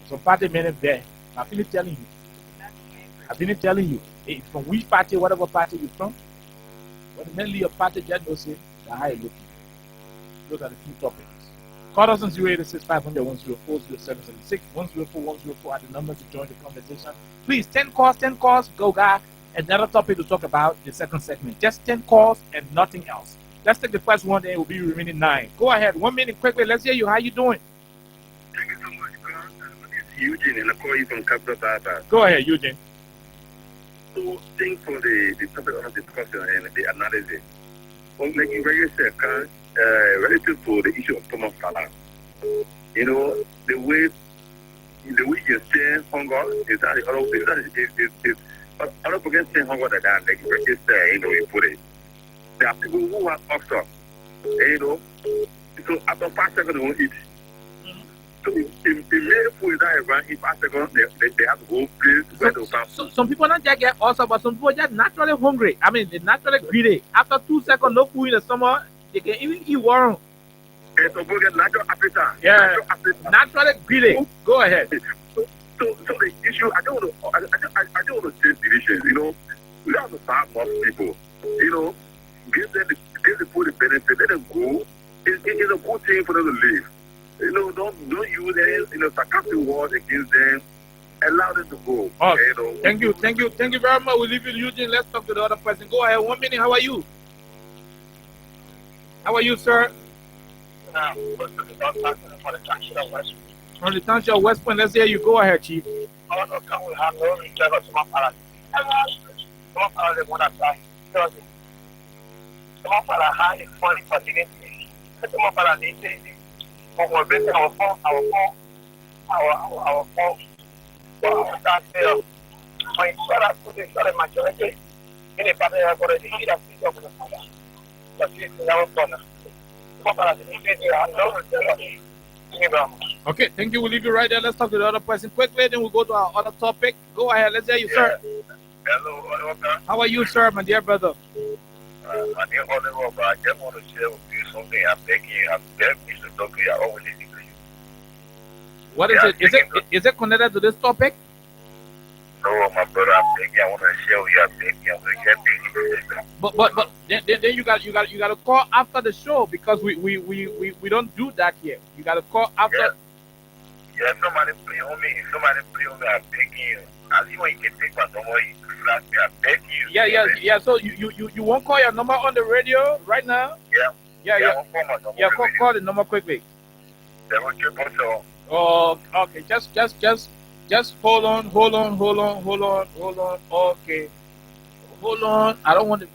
Some party men there. I've been telling you. Hey, from which party, whatever party you're from, when mainly your party just knows it, how you look. Those are the 2 topics. Call us on 0865 500 104 0776 104 104 are the numbers to join the conversation. Please, 10 calls, go guy. Another topic to talk about the second segment. Just 10 calls and nothing else. Let's take the first one, then it will be remaining 9. Go ahead, 1 minute quickly. Let's hear you. How you doing? Thank you so much, God. My name is Eugene, and I call you from Capital Baba. Go ahead, Eugene. So, thanks for the topic of discussion and the analysis. Like you very said, relative to the issue of Thomas Salah, the way you say hunger is that all of this I don't forget saying hunger like that, like you just say, you put it. There are people who are awesome, so after 5 seconds they won't eat. So if many food is not around, in 5 seconds they have to go place where they found. So some people not just get awesome, but some people just naturally hungry. I mean, they naturally greedy. After 2 seconds, no food in the stomach, they can even eat warm. And so people get natural appetite. Yeah, naturally greedy. Go ahead. So the issue, I don't want to change the issues, we have to start most people, give the food the benefit, let them go. It's a good thing for them to live. Don't use any sarcastic words against them. Allow them to go. Oh, thank you very much. We'll leave you, Eugene. Let's talk to the other person. Go ahead. 1 minute. How are you? How are you, sir? From the township of West Point. Let's hear you. Go ahead, Chief. Okay, thank you. We'll leave you right there. Let's talk to the other person quickly, then we'll go to our other topic. Go ahead. Let's hear you, sir. Hello, how are you, sir, my dear brother? My dear Oliver, I just want to share with you something. I'm begging you. I'm begging you to talk to you. I always listen to you. What is it? Is it connected to this topic? No, my brother, I'm begging. I want to share with you. I'm begging. I'm going to get begging. But then you got to call after the show because we don't do that here. You got to call after. Yeah. Yeah, somebody play on me. Somebody play on me. I'm begging you. As you can take my number, you flash me. I'm begging you. Yeah. So you won't call your number on the radio right now? Yeah. Yeah. I won't call my number. Yeah, call the number quickly. 734. Oh, okay. Just hold on. Okay. Hold on. I don't want to.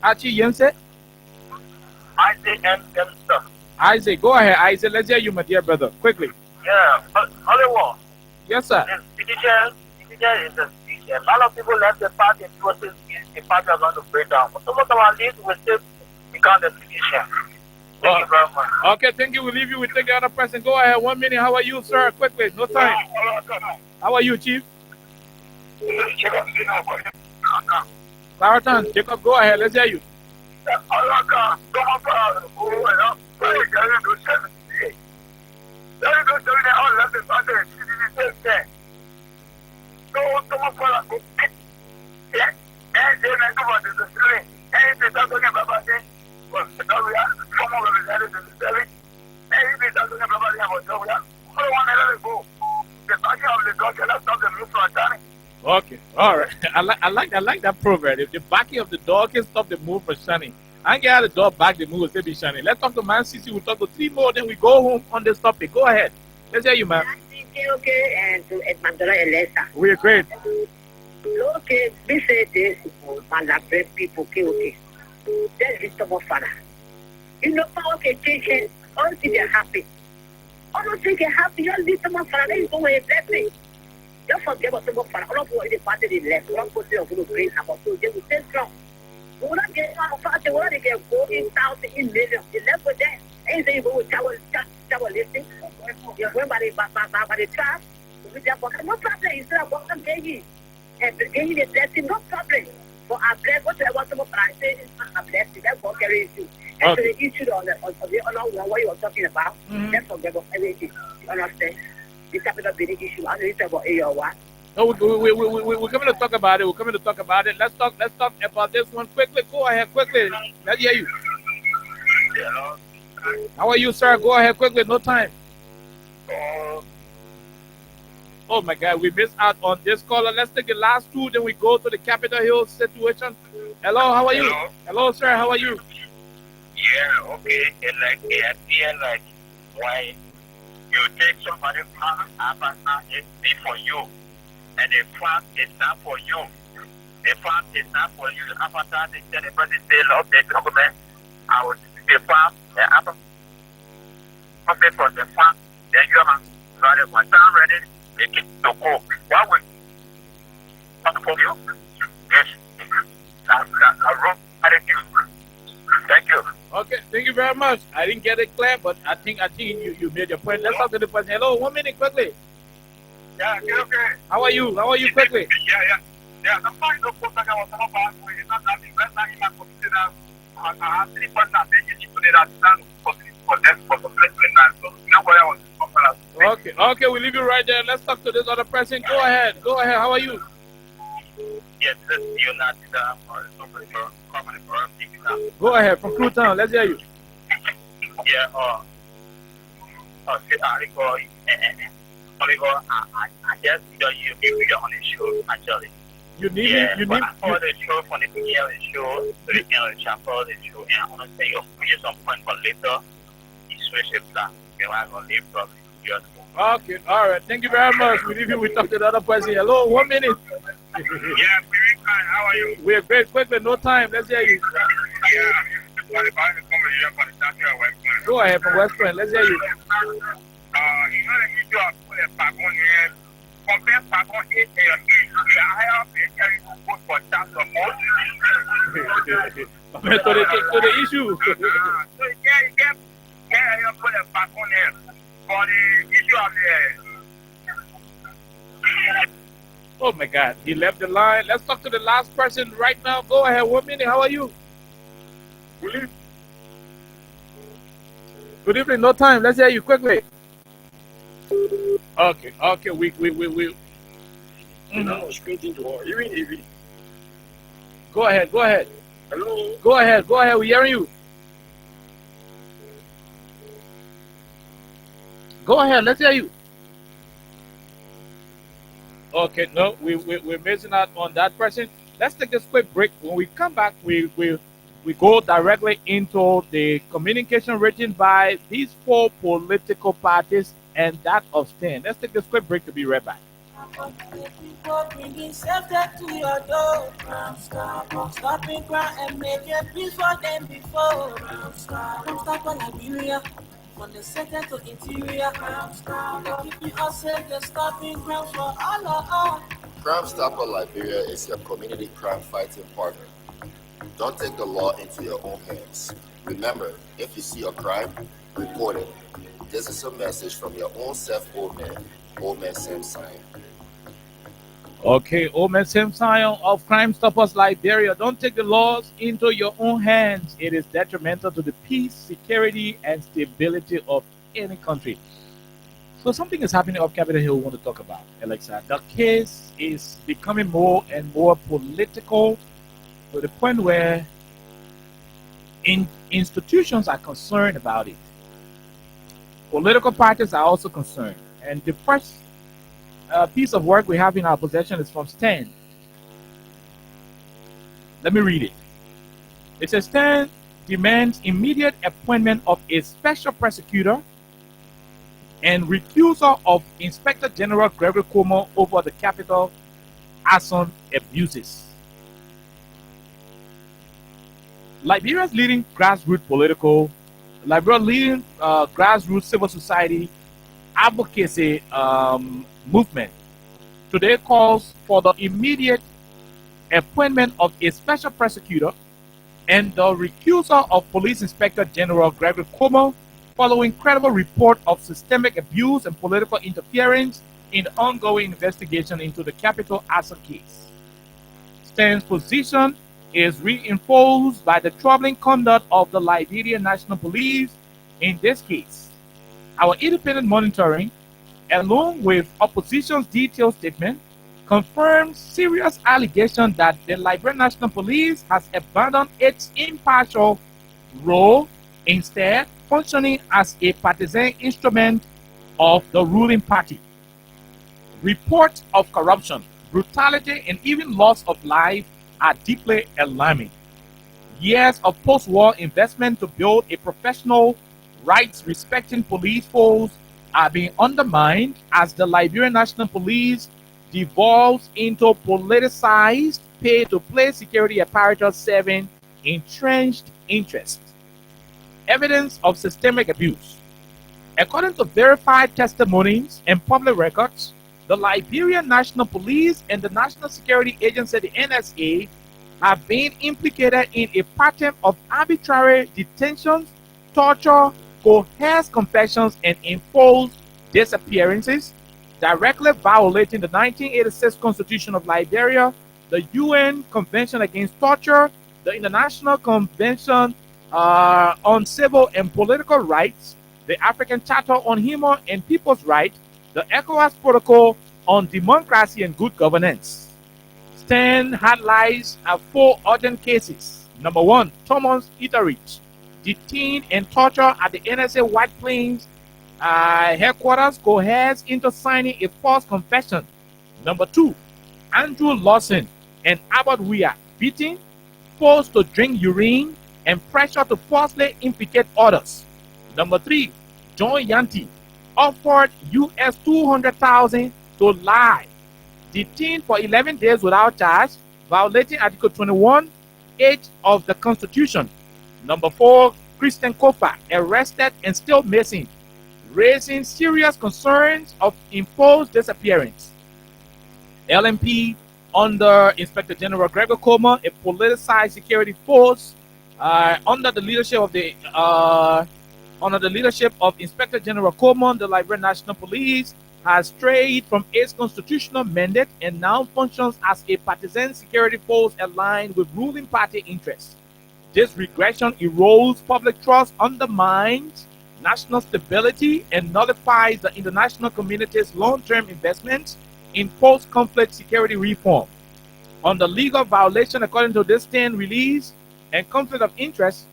Archie Yense? Isaac, go ahead, Isaac. Let's hear you, my dear brother. Quickly. Yeah, Hollywood. Yes, sir. Citizen is a citizen. A lot of people left the party process is the party are going to break down. But some of our leaders will still become the citizen. Thank you very much. Okay, thank you. We'll leave you. We'll take the other person. Go ahead. 1 minute. How are you, sir? Quickly. No time. How are you, Chief? Claratan, Jacob, go ahead. Let's hear you. Okay, all right. I like that proverb. If the backing of the dog can stop the move for Shani, I can get the dog back, the move will still be Shani. Let's talk to Man City. We'll talk to 3 more, then we go home on this topic. Go ahead. Let's hear you, man. Okay, and to Governmental election. We're great. Okay, we say this for people, okay. That's the top of father. You know, okay, change all they're happy. I don't think they're happy. You're the top of father. They go away, blessing. Don't forget about the father. I don't know the party they left. I don't put them on the brain about so they will stay strong. We will not get out of party. We will not get go in thousand in millions. They left with them. Anything you go with tower listing. You're going by the trap. With their pocket. No problem. Instead of welcome baby. And bringing the blessing, no problem. For our blessing, whatever some of I say is a blessing. That's what carries you. And so the issue on the other what you were talking about, let's forget about everything. You understand? This type of big issue. I don't know about AOR. No, we're coming to talk about it. We're coming to talk about it. Let's talk about this one quickly. Go ahead, quickly. Let's hear you. How are you, sir? Go ahead, quickly. No time. Oh my God, we missed out on this caller. Let's take the last 2, then we go to the Capitol Hill situation. Hello, how are you? Hello, sir. How are you? Yeah, okay. And like why you take somebody from Avatar, it's be for you. And the farm is not for you. The farm is not for you. The Avatar, they tell the person they love the government. I will the farm, the Avatar from the farm, then you have started one time ready, make it to go. What would for you? Yes. Thank you. Okay, thank you very much. I didn't get it clear, but I think you made your point. Let's talk to the person. Hello, 1 minute quickly. Yeah, okay. How are you? How are you quickly? Yeah. I'm fine. Don't put that on some of our way. It's not that the best thing I consider. I have 3 percent that you put it at for them for the president. So nobody was talking about. Okay, we leave you right there. Let's talk to this other person. Go ahead. How are you? Yes, you're not Go ahead from Crew Town. Let's hear you. Yeah, I just you on the show actually. You need I saw the show from the beginning of the show to the end of the chapter of the show, and I want to say you'll put some point, but later you switch it back. Okay, I'm going to leave probably. Okay, all right. Thank you very much. We leave you. We talk to the other person. Hello, 1 minute. Yeah, we're fine. How are you? We're great. Quickly, no time. Let's hear you. Yeah, Go ahead from West Point. Let's hear you. you know the issue of the Pagon here. Compare Pagon 8 and 8. The higher pay carry to vote for tax or more. To the issue. So you get you put a Pagon here for the issue of the. Oh my God, he left the line. Let's talk to the last person right now. Go ahead. 1 minute. How are you? Good evening. No time. Let's hear you quickly. Okay. We. Go ahead. Hello. Go ahead. We're hearing you. Go ahead. Let's hear you. Okay, no, we're missing out on that person. Let's take this quick break. When we come back, we go directly into the communication written by these 4 political parties and that of Stan. Let's take this quick break to be right back. People bringing safety to your door. Stopping crime and making peace for them before. Stop on Liberia. From the second to interior. Keeping us safe, they're stopping crimes for all of us. Crime Stopper Liberia is your community crime fighting partner. Don't take the law into your own hands. Remember, if you see a crime, report it. This is a message from your own self, Old Man Sam Sion. Okay, Omen Sam Sion of Crime Stoppers Liberia. Don't take the laws into your own hands. It is detrimental to the peace, security, and stability of any country. So something is happening up Capitol Hill we want to talk about, Alexa. The case is becoming more and more political to the point where institutions are concerned about it. Political parties are also concerned. And the first piece of work we have in our possession is from Stan. Let me read it. It says Stan demands immediate appointment of a special prosecutor and recusal of Inspector General Gregory Cuomo over the Capitol arson abuses. Liberia's leading grassroots civil society advocacy movement today calls for the immediate appointment of a special prosecutor and the recusal of Police Inspector General Gregory Cuomo following credible report of systemic abuse and political interference in the ongoing investigation into the Capitol arson case. Stan's position is reinforced by the troubling conduct of the Liberian National Police in this case. Our independent monitoring, along with opposition's detailed statement, confirms serious allegations that the Liberian National Police has abandoned its impartial role, instead functioning as a partisan instrument of the ruling party. Reports of corruption, brutality, and even loss of life are deeply alarming. Years of post-war investment to build a professional, rights-respecting police force are being undermined as the Liberian National Police devolves into politicized, pay-to-play security apparatus serving entrenched interests. Evidence of systemic abuse. According to verified testimonies and public records, the Liberian National Police and the National Security Agency, the NSA, have been implicated in a pattern of arbitrary detentions, torture, coerced confessions, and enforced disappearances, directly violating the 1986 Constitution of Liberia, the UN Convention Against Torture, the International Convention on Civil and Political Rights, the African Charter on Human and People's Rights, the ECOWAS Protocol on Democracy and Good Governance. Stan highlights 4 urgent cases. Number 1, Thomas Etheridge, detained and tortured at the NSA White Plains headquarters, coerced into signing a false confession. Number 2, Andrew Lawson and Albert Weir, beaten, forced to drink urine, and pressure to falsely implicate others. Number 3, John Yanti, offered US $200,000 to lie, detained for 11 days without charge, violating Article 21H of the Constitution. Number 4, Christian Kofa, arrested and still missing, raising serious concerns of imposed disappearance. LMP under Inspector General Gregor Comer, a politicized security force under the leadership of Inspector General Comer, the Liberian National Police has strayed from its constitutional mandate and now functions as a partisan security force aligned with ruling party interests. This regression erodes public trust, undermines national stability, and nullifies the international community's long-term investments in post-conflict security reform. On the legal violation according to this 10 release and conflict of interest,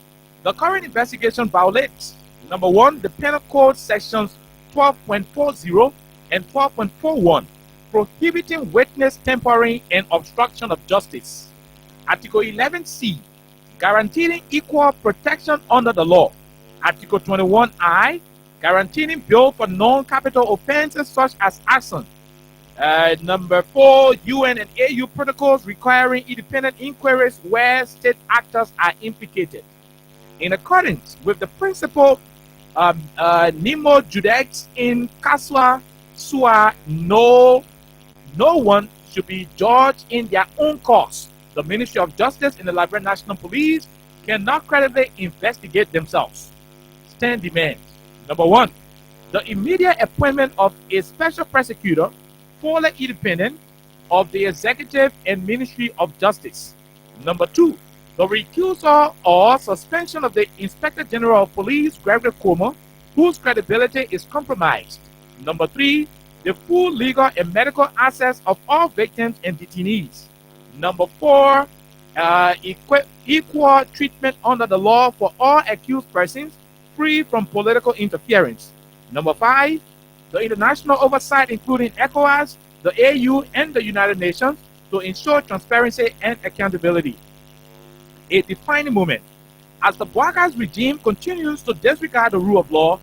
the current investigation violates: number one, the Penal Code sections 12.40 and 12.41, prohibiting witness tampering and obstruction of justice. Article 11C, guaranteeing equal protection under the law. Article 21I, guaranteeing bail for non-capital offenses such as arson. Number 4, UN and AU protocols requiring independent inquiries where state actors are implicated. In accordance with the principle nemo judex in casua sua, no one should be judged in their own cause. The Ministry of Justice and the Liberian National Police cannot credibly investigate themselves. 10 demands. Number 1, the immediate appointment of a special prosecutor, fully independent of the Executive and Ministry of Justice. Number 2, the recusal or suspension of the Inspector General of Police, Gregory Comer, whose credibility is compromised. Number 3, the full legal and medical access of all victims and detainees. Number 4, equal treatment under the law for all accused persons, free from political interference. Number 5, the international oversight including ECOWAS, the AU, and the United Nations to ensure transparency and accountability. A defining moment. As the Bouaga's regime continues to disregard the rule of law,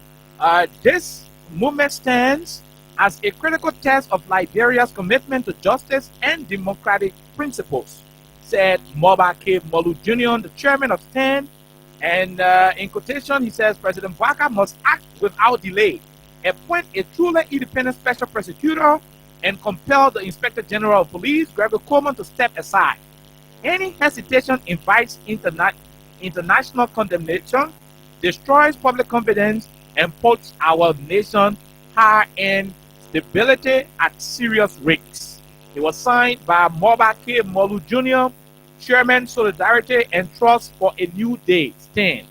this movement stands as a critical test of Liberia's commitment to justice and democratic principles, said Moba K. Molu Jr., the chairman of STAN. And in quotation, he says, President Bouaga must act without delay, appoint a truly independent special prosecutor, and compel the Inspector General of Police, Gregory Comer, to step aside. Any hesitation invites international condemnation, destroys public confidence, and puts our nation high in stability at serious risks. It was signed by Moba K. Molu Jr., Chairman, Solidarity and Trust for a New Day, STAN.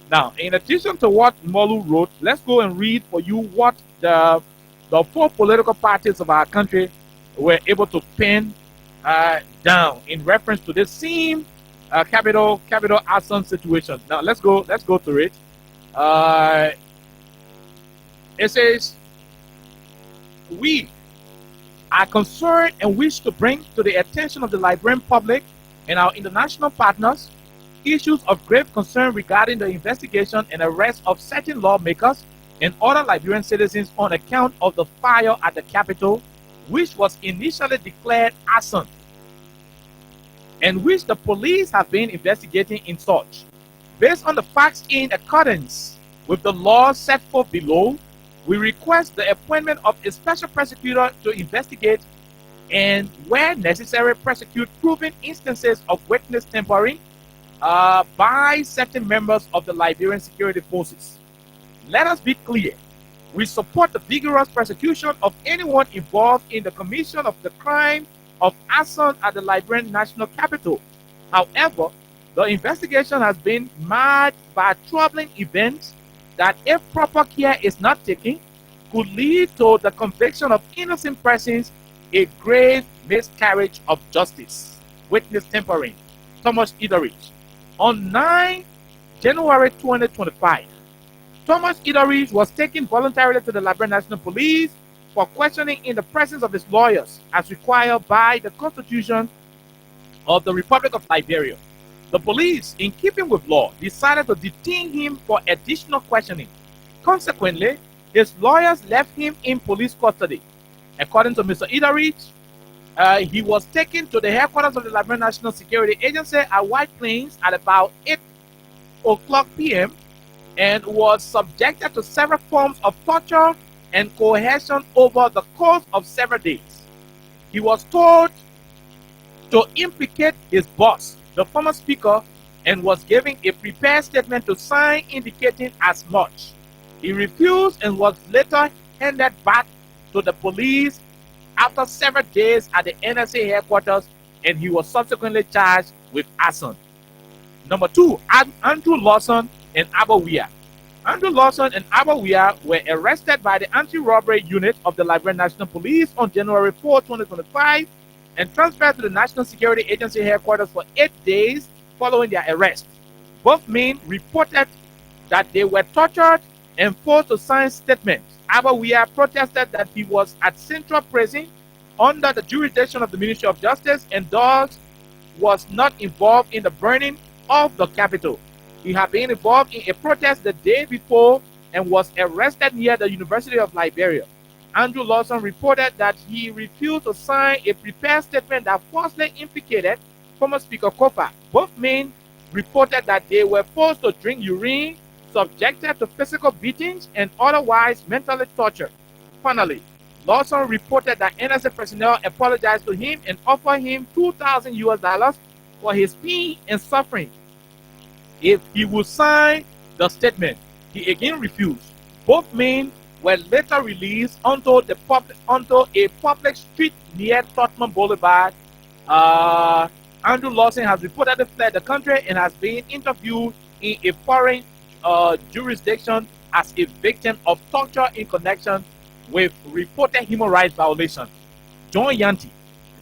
Now, in addition to what Molu wrote, let's go and read for you what the 4 political parties of our country were able to pen down in reference to this same capital arson situation. Now, let's go through it. It says, we are concerned and wish to bring to the attention of the Liberian public and our international partners issues of grave concern regarding the investigation and arrest of certain lawmakers and other Liberian citizens on account of the fire at the Capitol, which was initially declared arson, and which the police have been investigating in such. Based on the facts in accordance with the law set forth below, we request the appointment of a special prosecutor to investigate and, where necessary, prosecute proven instances of witness tampering by certain members of the Liberian security forces. Let us be clear. We support the vigorous prosecution of anyone involved in the commission of the crime of arson at the Liberian National Capital. However, the investigation has been marred by troubling events that, if proper care is not taken, could lead to the conviction of innocent persons, a grave miscarriage of justice. Witness tampering. Thomas Idarich. On 9 January 2025, Thomas Idarich was taken voluntarily to the Liberian National Police for questioning in the presence of his lawyers, as required by the Constitution of the Republic of Liberia. The police, in keeping with law, decided to detain him for additional questioning. Consequently, his lawyers left him in police custody. According to Mr. Idarich, he was taken to the headquarters of the Liberian National Security Agency at White Plains at about 8 o'clock p.m. and was subjected to several forms of torture and coercion over the course of several days. He was told to implicate his boss, the former speaker, and was given a prepared statement to sign indicating as much. He refused and was later handed back to the police after several days at the NSA headquarters, and he was subsequently charged with arson. Number 2, Andrew Lawson and Abawia. Andrew Lawson and Abawia were arrested by the anti-robbery unit of the Liberian National Police on January 4, 2025, and transferred to the National Security Agency headquarters for 8 days following their arrest. Both men reported that they were tortured and forced to sign statements. Abawia protested that he was at Central Prison under the jurisdiction of the Ministry of Justice and thus was not involved in the burning of the Capitol. He had been involved in a protest the day before and was arrested near the University of Liberia. Andrew Lawson reported that he refused to sign a prepared statement that falsely implicated former Speaker Kofa. Both men reported that they were forced to drink urine, subjected to physical beatings, and otherwise mentally tortured. Finally, Lawson reported that NSA personnel apologized to him and offered him $2,000 for his pain and suffering if he would sign the statement. He again refused. Both men were later released onto a public street near Tottenham Boulevard. Andrew Lawson has reportedly fled the country and has been interviewed in a foreign jurisdiction as a victim of torture in connection with reported human rights violations. John Yanti.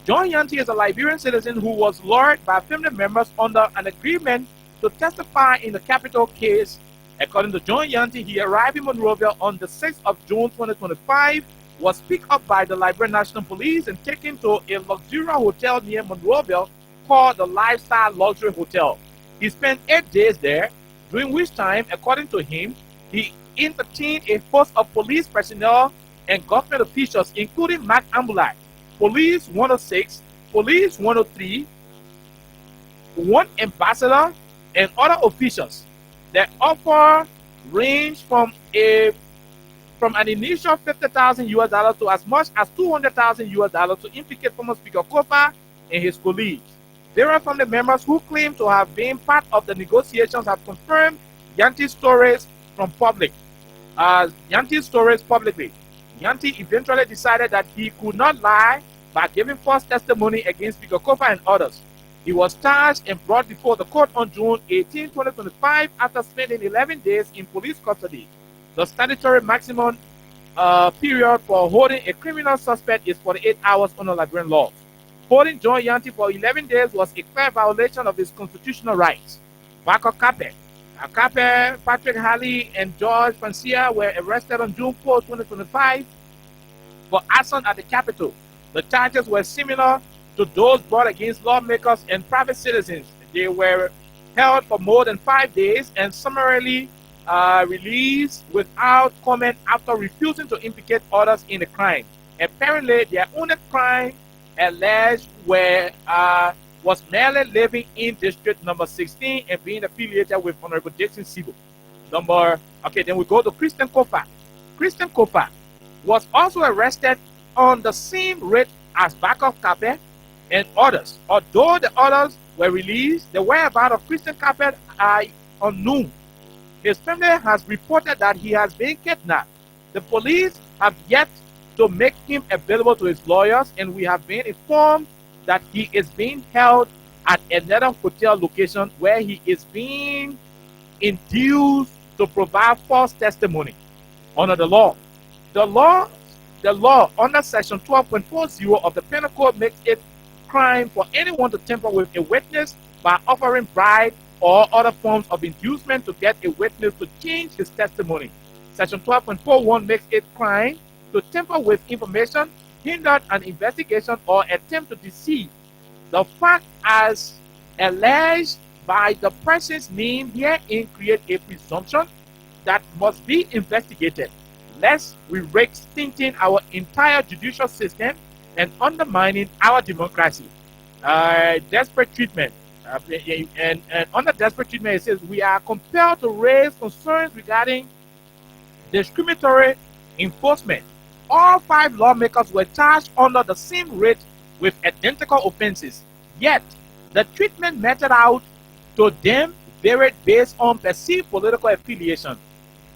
John Yanti is a Liberian citizen who was lured by family members under an agreement to testify in the capital case. According to John Yanti, he arrived in Monrovia on the 6th of June 2025, was picked up by the Liberian National Police and taken to a luxurious hotel near Monrovia called the Lifestyle Luxury Hotel. He spent 8 days there, during which time, according to him, he entertained a host of police personnel and government officials, including Mark Ambulai, Police 106, Police 103, one ambassador, and other officials. The offer ranged from an initial $50,000 to as much as $200,000 to implicate former Speaker Kofa and his colleagues. There are family members who claim to have been part of the negotiations have confirmed Yanti's stories publicly. Yanti eventually decided that he could not lie by giving false testimony against Speaker Kofa and others. He was charged and brought before the court on June 18, 2025 after spending 11 days in police custody. The statutory maximum period for holding a criminal suspect is 48 hours under Liberian law. Holding John Yanti for 11 days was a clear violation of his constitutional rights. Bako Kape, Patrick Halley, and George Francia were arrested on June 4, 2025 for arson at the Capitol. The charges were similar to those brought against lawmakers and private citizens. They were held for more than 5 days and summarily released without comment after refusing to implicate others in the crime. Apparently, their only crime alleged was merely living in District Number 16 and being affiliated with Honorable Jackson Sibo. Then we go to Christian Kofa. Christian Kofa was also arrested on the same rate as Bako Kape and others. Although the others were released, the whereabouts of Christian Kape are unknown. His family has reported that he has been kidnapped. The police have yet to make him available to his lawyers, and we have been informed that he is being held at another hotel location where he is being induced to provide false testimony under the law. The law under Section 12.40 of the Penal Code makes it crime for anyone to tamper with a witness by offering bribe or other forms of inducement to get a witness to change his testimony. Section 12.41 makes it crime to tamper with information, hinder an investigation, or attempt to deceive. The fact as alleged by the person's name herein create a presumption that must be investigated, lest we risk stinting our entire judicial system and undermining our democracy. Desperate treatment. And under desperate treatment, it says we are compelled to raise concerns regarding discriminatory enforcement. All five lawmakers were charged under the same rate with identical offenses. Yet, the treatment meted out to them varied based on perceived political affiliation.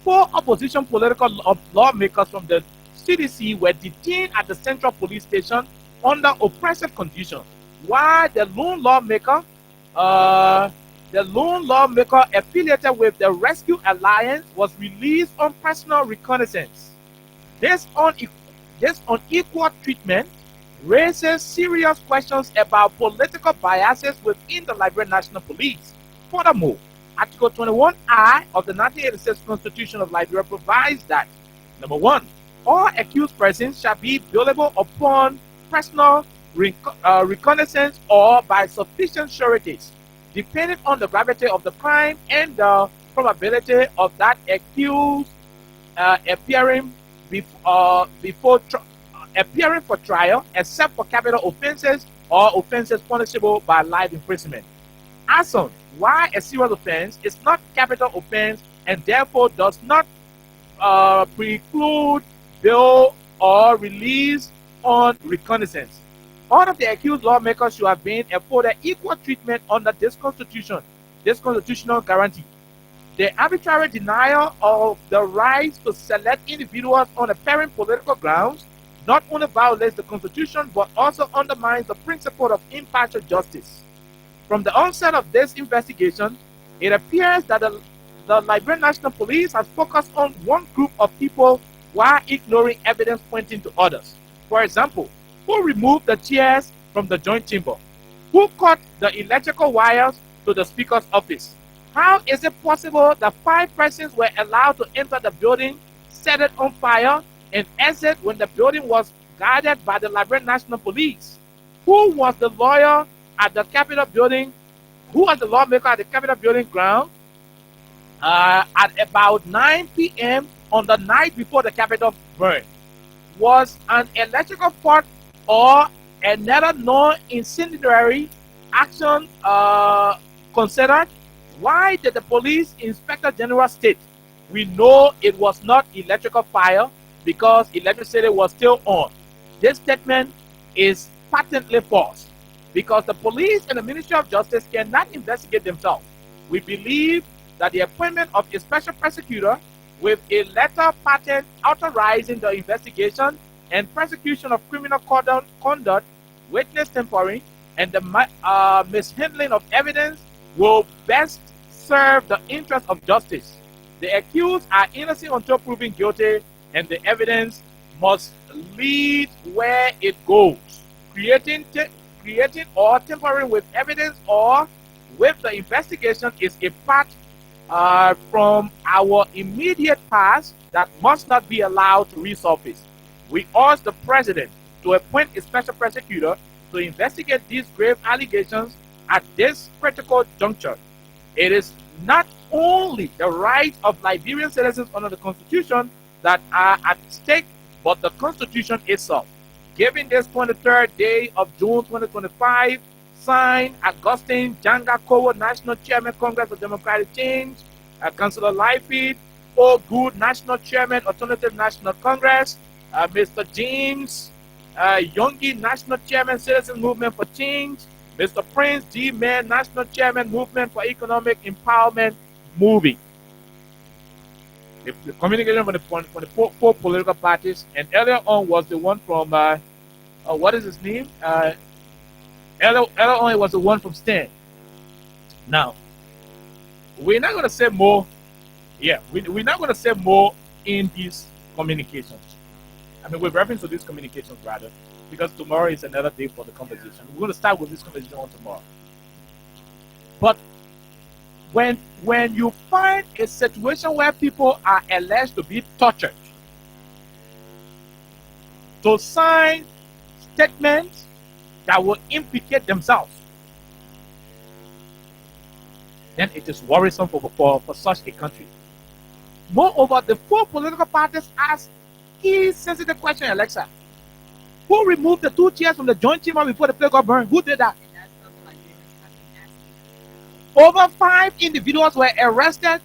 Four opposition political lawmakers from the CDC were detained at the Central Police Station under oppressive conditions, while uh, the lone lawmaker affiliated with the Rescue Alliance was released on personal reconnaissance. This, this unequal treatment raises serious questions about political biases within the Liberian National Police. Furthermore, Article 21I of the 1986 Constitution of Liberia provides that, number one, all accused persons shall be bailable upon personal reconnaissance or by sufficient sureties, depending on the gravity of the crime and the probability of that accused appearing appearing for trial, except for capital offenses or offenses punishable by life imprisonment. As on, why a serious offense is not capital offense and therefore does not preclude bail or release on reconnaissance. All of the accused lawmakers should have been afforded equal treatment under this constitutional guarantee. The arbitrary denial of the right to select individuals on apparent political grounds not only violates the Constitution but also undermines the principle of impartial justice. From the onset of this investigation, it appears that the Liberian National Police has focused on one group of people while ignoring evidence pointing to others. For example, who removed the chairs from the joint chamber? Who cut the electrical wires to the speaker's office? How is it possible that 5 persons were allowed to enter the building, set it on fire, and exit when the building was guarded by the Liberian National Police? Who was the lawyer at the Capitol building? Who was the lawmaker at the Capitol building ground at about 9 p.m. on the night before the Capitol burned? Was an electrical fault or another non-incendiary action considered? Why did the police inspector general state, we know it was not electrical fire because electricity was still on? This statement is patently false because the police and the Ministry of Justice cannot investigate themselves. We believe that the appointment of a special prosecutor with a letter patent authorizing the investigation and prosecution of criminal conduct, witness tampering, and the mishandling of evidence will best serve the interest of justice. The accused are innocent until proven guilty, and the evidence must lead where it goes. Creating or tampering with evidence or with the investigation is a part from our immediate past that must not be allowed to resurface. We urge the president to appoint a special prosecutor to investigate these grave allegations at this critical juncture. It is not only the rights of Liberian citizens under the Constitution that are at stake, but the Constitution itself. Given this 23rd day of June 2025, signed Augustine Janga Kowo, National Chairman, Congress for Democratic Change, Councillor Lightfield, O Good, National Chairman, Alternative National Congress, Mr. James Yongi, National Chairman, Citizen Movement for Change, Mr. Prince G. Mann, National Chairman, Movement for Economic Empowerment, Moving. The communication from the four political parties, and earlier on was the one from, what is his name? Earlier on it was the one from Stan. Now, we're not going to say more. Yeah, we're not going to say more in these communications. I mean, with reference to these communications, rather, because tomorrow is another day for the conversation. We're going to start with this conversation on tomorrow. But when you find a situation where people are alleged to be tortured, to sign statements that will implicate themselves, then it is worrisome for such a country. Moreover, the 4 political parties ask key sensitive question, Alexa. Who removed the 2 chairs from the joint chamber before the place got burned? Who did that? Over 5 individuals were arrested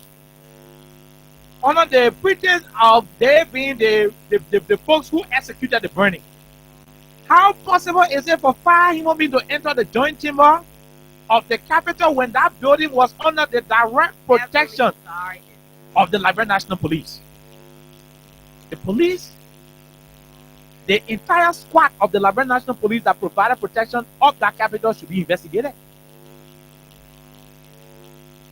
under the pretense of they being the folks who executed the burning. How possible is it for 5 human beings to enter the joint chamber of the Capitol when that building was under the direct protection of the Liberian National Police? The police, the entire squad of the Liberian National Police that provided protection of that Capitol should be investigated.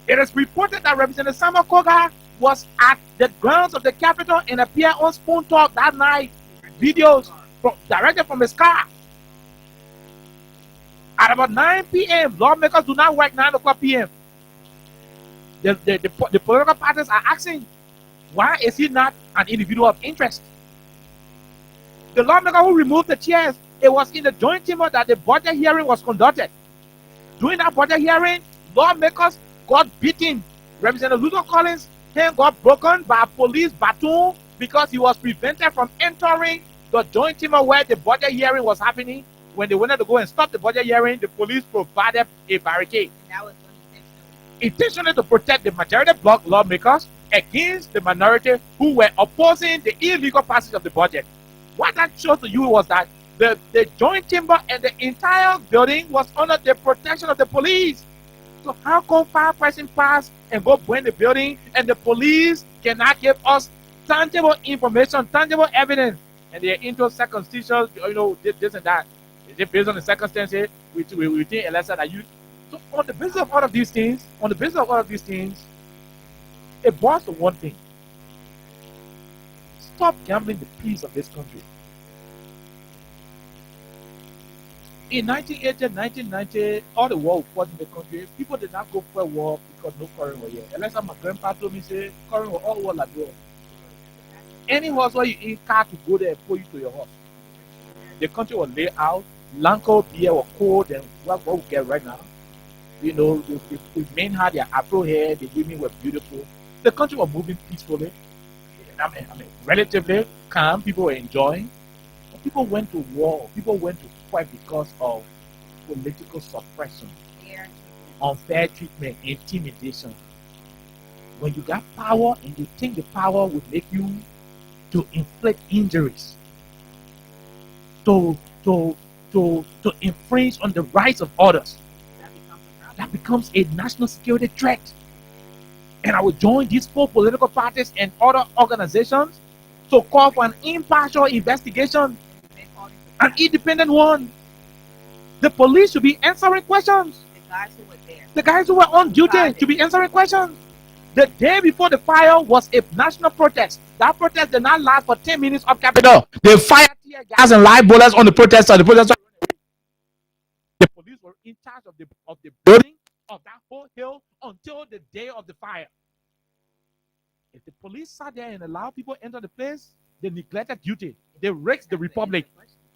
It is reported that Representative Samuel Koga was at the grounds of the Capitol and appeared on Spoon Talk that night. Videos directed from his car. At about 9 p.m., lawmakers do not work 9 o'clock p.m. The political parties are asking, why is he not an individual of interest? The lawmaker who removed the chairs, it was in the joint chamber that the budget hearing was conducted. During that budget hearing, lawmakers got beaten. Representative Luther Collins' hand got broken by a police baton because he was prevented from entering the joint chamber where the budget hearing was happening. When they wanted to go and stop the budget hearing, the police provided a barricade. That was Intentionally to protect the majority bloc lawmakers against the minority who were opposing the illegal passage of the budget. What that shows to you was that the joint chamber and the entire building was under the protection of the police. So how come 5 persons pass and go burn the building and the police cannot give us tangible information, tangible evidence, and they're into circumstantial, this and that? Is it based on the circumstances within Alexa that you? So on the basis of all of these things, it boils to one thing: stop gambling the peace of this country. In 1980, 1990, all the war fought in the country, people did not go for a war because no current was here. Unless my grandpa told me, say, current was all war like war. Any horse where you in car to go there and pull you to your horse. The country was laid out. Lanco beer was cold than what we get right now. The men had their afro hair, the women were beautiful. The country was moving peacefully. I mean, relatively calm. People were enjoying. But people went to war. People went to fight because of political suppression, unfair treatment, intimidation. When you got power and you think the power will make you to inflict injuries, to infringe on the rights of others, that becomes a national security threat. And I will join these 4 political parties and other organizations to call for an impartial investigation, an independent one. The police should be answering questions. The guys who were on duty should be answering questions. The day before the fire was a national protest. That protest did not last for 10 minutes up Capitol. They fired tear gas and live bullets on the protesters. The police were in charge of the building of that whole hill until the day of the fire. If the police sat there and allowed people enter the place, they neglected duty. They wrecked the republic.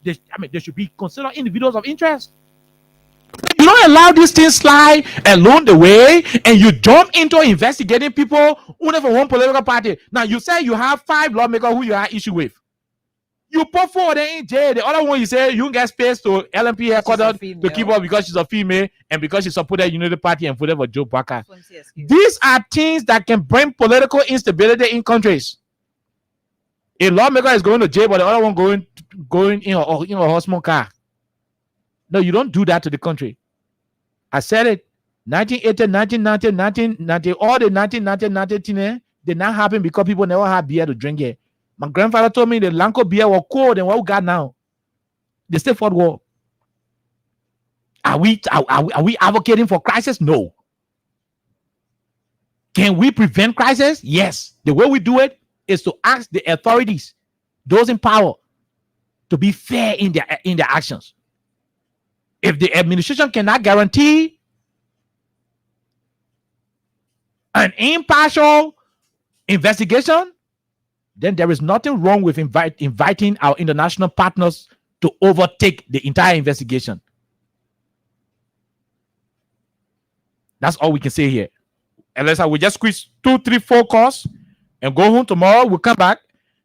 They should be considered individuals of interest. You don't allow these things slide along the way, and you jump into investigating people only for one political party. Now you say you have 5 lawmakers who you have issue with. You put 4 of them in jail. The other one you say you get space to LMP headquarters to keep her because she's a female and because she supported Unity Party and voted for Joe Parker. These are things that can bring political instability in countries. A lawmaker is going to jail, but the other one going in a horseman car. No, you don't do that to the country. I said it. 1980, 1990, 1990, all the 1990 did not happen because people never had beer to drink here. My grandfather told me the Lanco beer was cold than what we got now. The state fought war. Are we advocating for crisis? No. Can we prevent crisis? Yes. The way we do it is to ask the authorities, those in power, to be fair in their actions. If the administration cannot guarantee an impartial investigation, then there is nothing wrong with inviting our international partners to overtake the entire investigation. That's all we can say here. Unless I will just squeeze 2, 3, 4 calls and go home tomorrow. We'll come back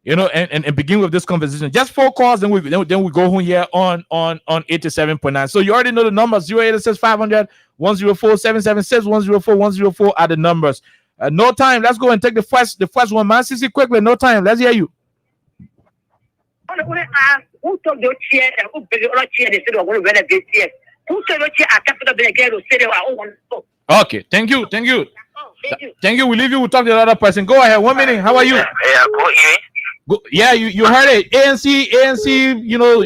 you know, and begin with this conversation. Just 4 calls, then we go home here on 87.9. So you already know the numbers: 086 500 104 776 104 104 are the numbers. No time. Let's go and take the first one, man. Sissy, quickly. No time. Let's hear you. Who took the chair and who built the chair? They said, "I'm going to run a bit here." Who took the chair? I can't put up the girl who said, "I want to." Okay. Thank you. Thank you. Thank you. We leave you. We'll talk to the other person. Go ahead. 1 minute. How are you? Yeah, Yeah, you heard it. ANC, you know,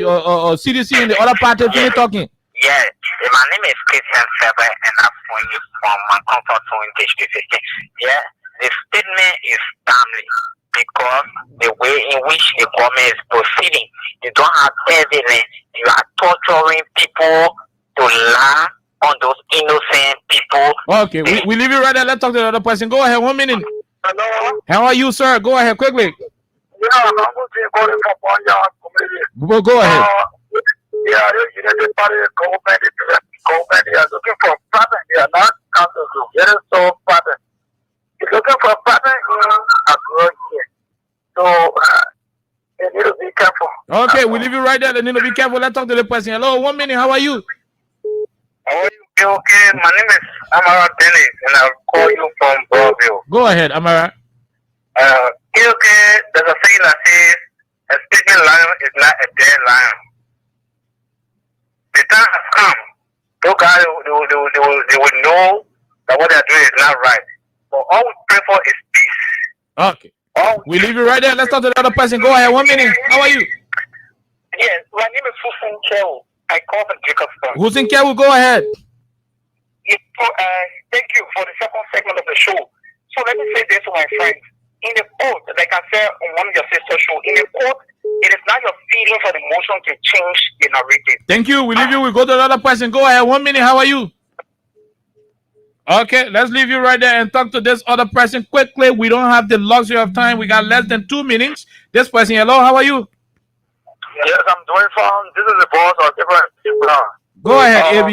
CDC and the other party talking. Yeah, my name is Christian Faber, and I'm from you from my comfort zone district 15. Yeah, the statement is timely because the way in which the government is proceeding, you don't have evidence. You are torturing people to lie on those innocent people. Okay, we leave you right there. Let's talk to the other person. Go ahead. 1 minute. Hello. How are you, sir? Go ahead quickly. Yeah, I'm going to go to community. Go ahead. Yeah, the party government, they are looking for pattern. They are not council. There is so pattern. If looking for pattern, across here. So, they need to be careful. Okay, we leave you right there. They need to be careful. Let's talk to the person. Hello, 1 minute. How are you? How are you? Okay, my name is Amara Dennis, and I'll call you from Broadview. Go ahead, Amara. Okay, there's a saying that says, a speaking lion is not a dead lion. The time has come. Those guys, they will know that what they're doing is not right. But all we pray for is peace. Okay. We leave you right there. Let's talk to the other person. Go ahead. 1 minute. How are you? Yes, my name is Hussein Kew. I call from Jacobstown. Hussein Kew, go ahead. Thank you for the second segment of the show. So let me say this to my friends. In the court, like I said on one of your sister show, in the court, it is not your feelings or emotion to change the narrative. Thank you. We leave you. We go to another person. Go ahead. 1 minute. How are you? Okay, let's leave you right there and talk to this other person quickly. We don't have the luxury of time. We got less than 2 minutes. This person, hello, how are you? Yes, I'm doing fine. This is the boss of different people. Go ahead, AB.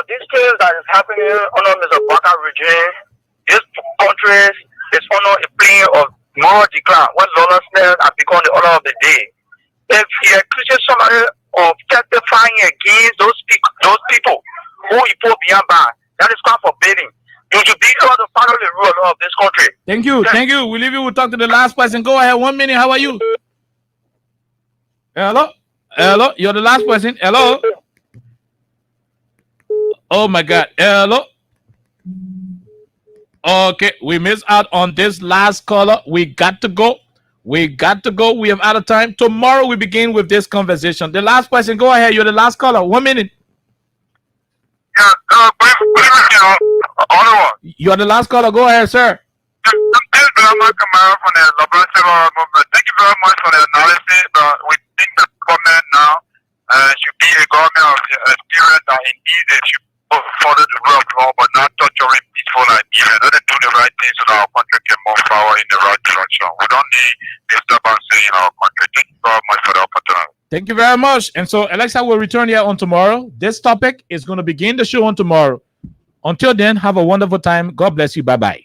This case that is happening under Mr. Baka regime, this country is under a plane of moral decline when lawlessness has become the order of the day. If you accuse somebody of testifying against those people who you put beyond bar, that is quite forbidding. You should be able to follow the rule of this country. Thank you. Thank you. We leave you. We'll talk to the last person. Go ahead. 1 minute. How are you? Hello? Hello? You're the last person. Hello? Oh, my God. Hello? Okay. We missed out on this last caller. We got to go. We got to go. We have out of time. Tomorrow we begin with this conversation. The last person. Go ahead. You're the last caller. 1 minute. Yeah, You're the last caller. Go ahead, sir. This is Brahma Kamara from the Laboratory Movement. Thank you very much for the analysis. We think the government now should be a government of experience that indeed they should follow the rule of law, but not torturing peaceful ideas. Let them do the right thing so that our country can move forward in the right direction. We don't need disturbance in our country. Thank you very much for the opportunity. Thank you very much. And so Alexa will return here on tomorrow. This topic is going to begin the show on tomorrow. Until then, have a wonderful time. God bless you. Bye-bye.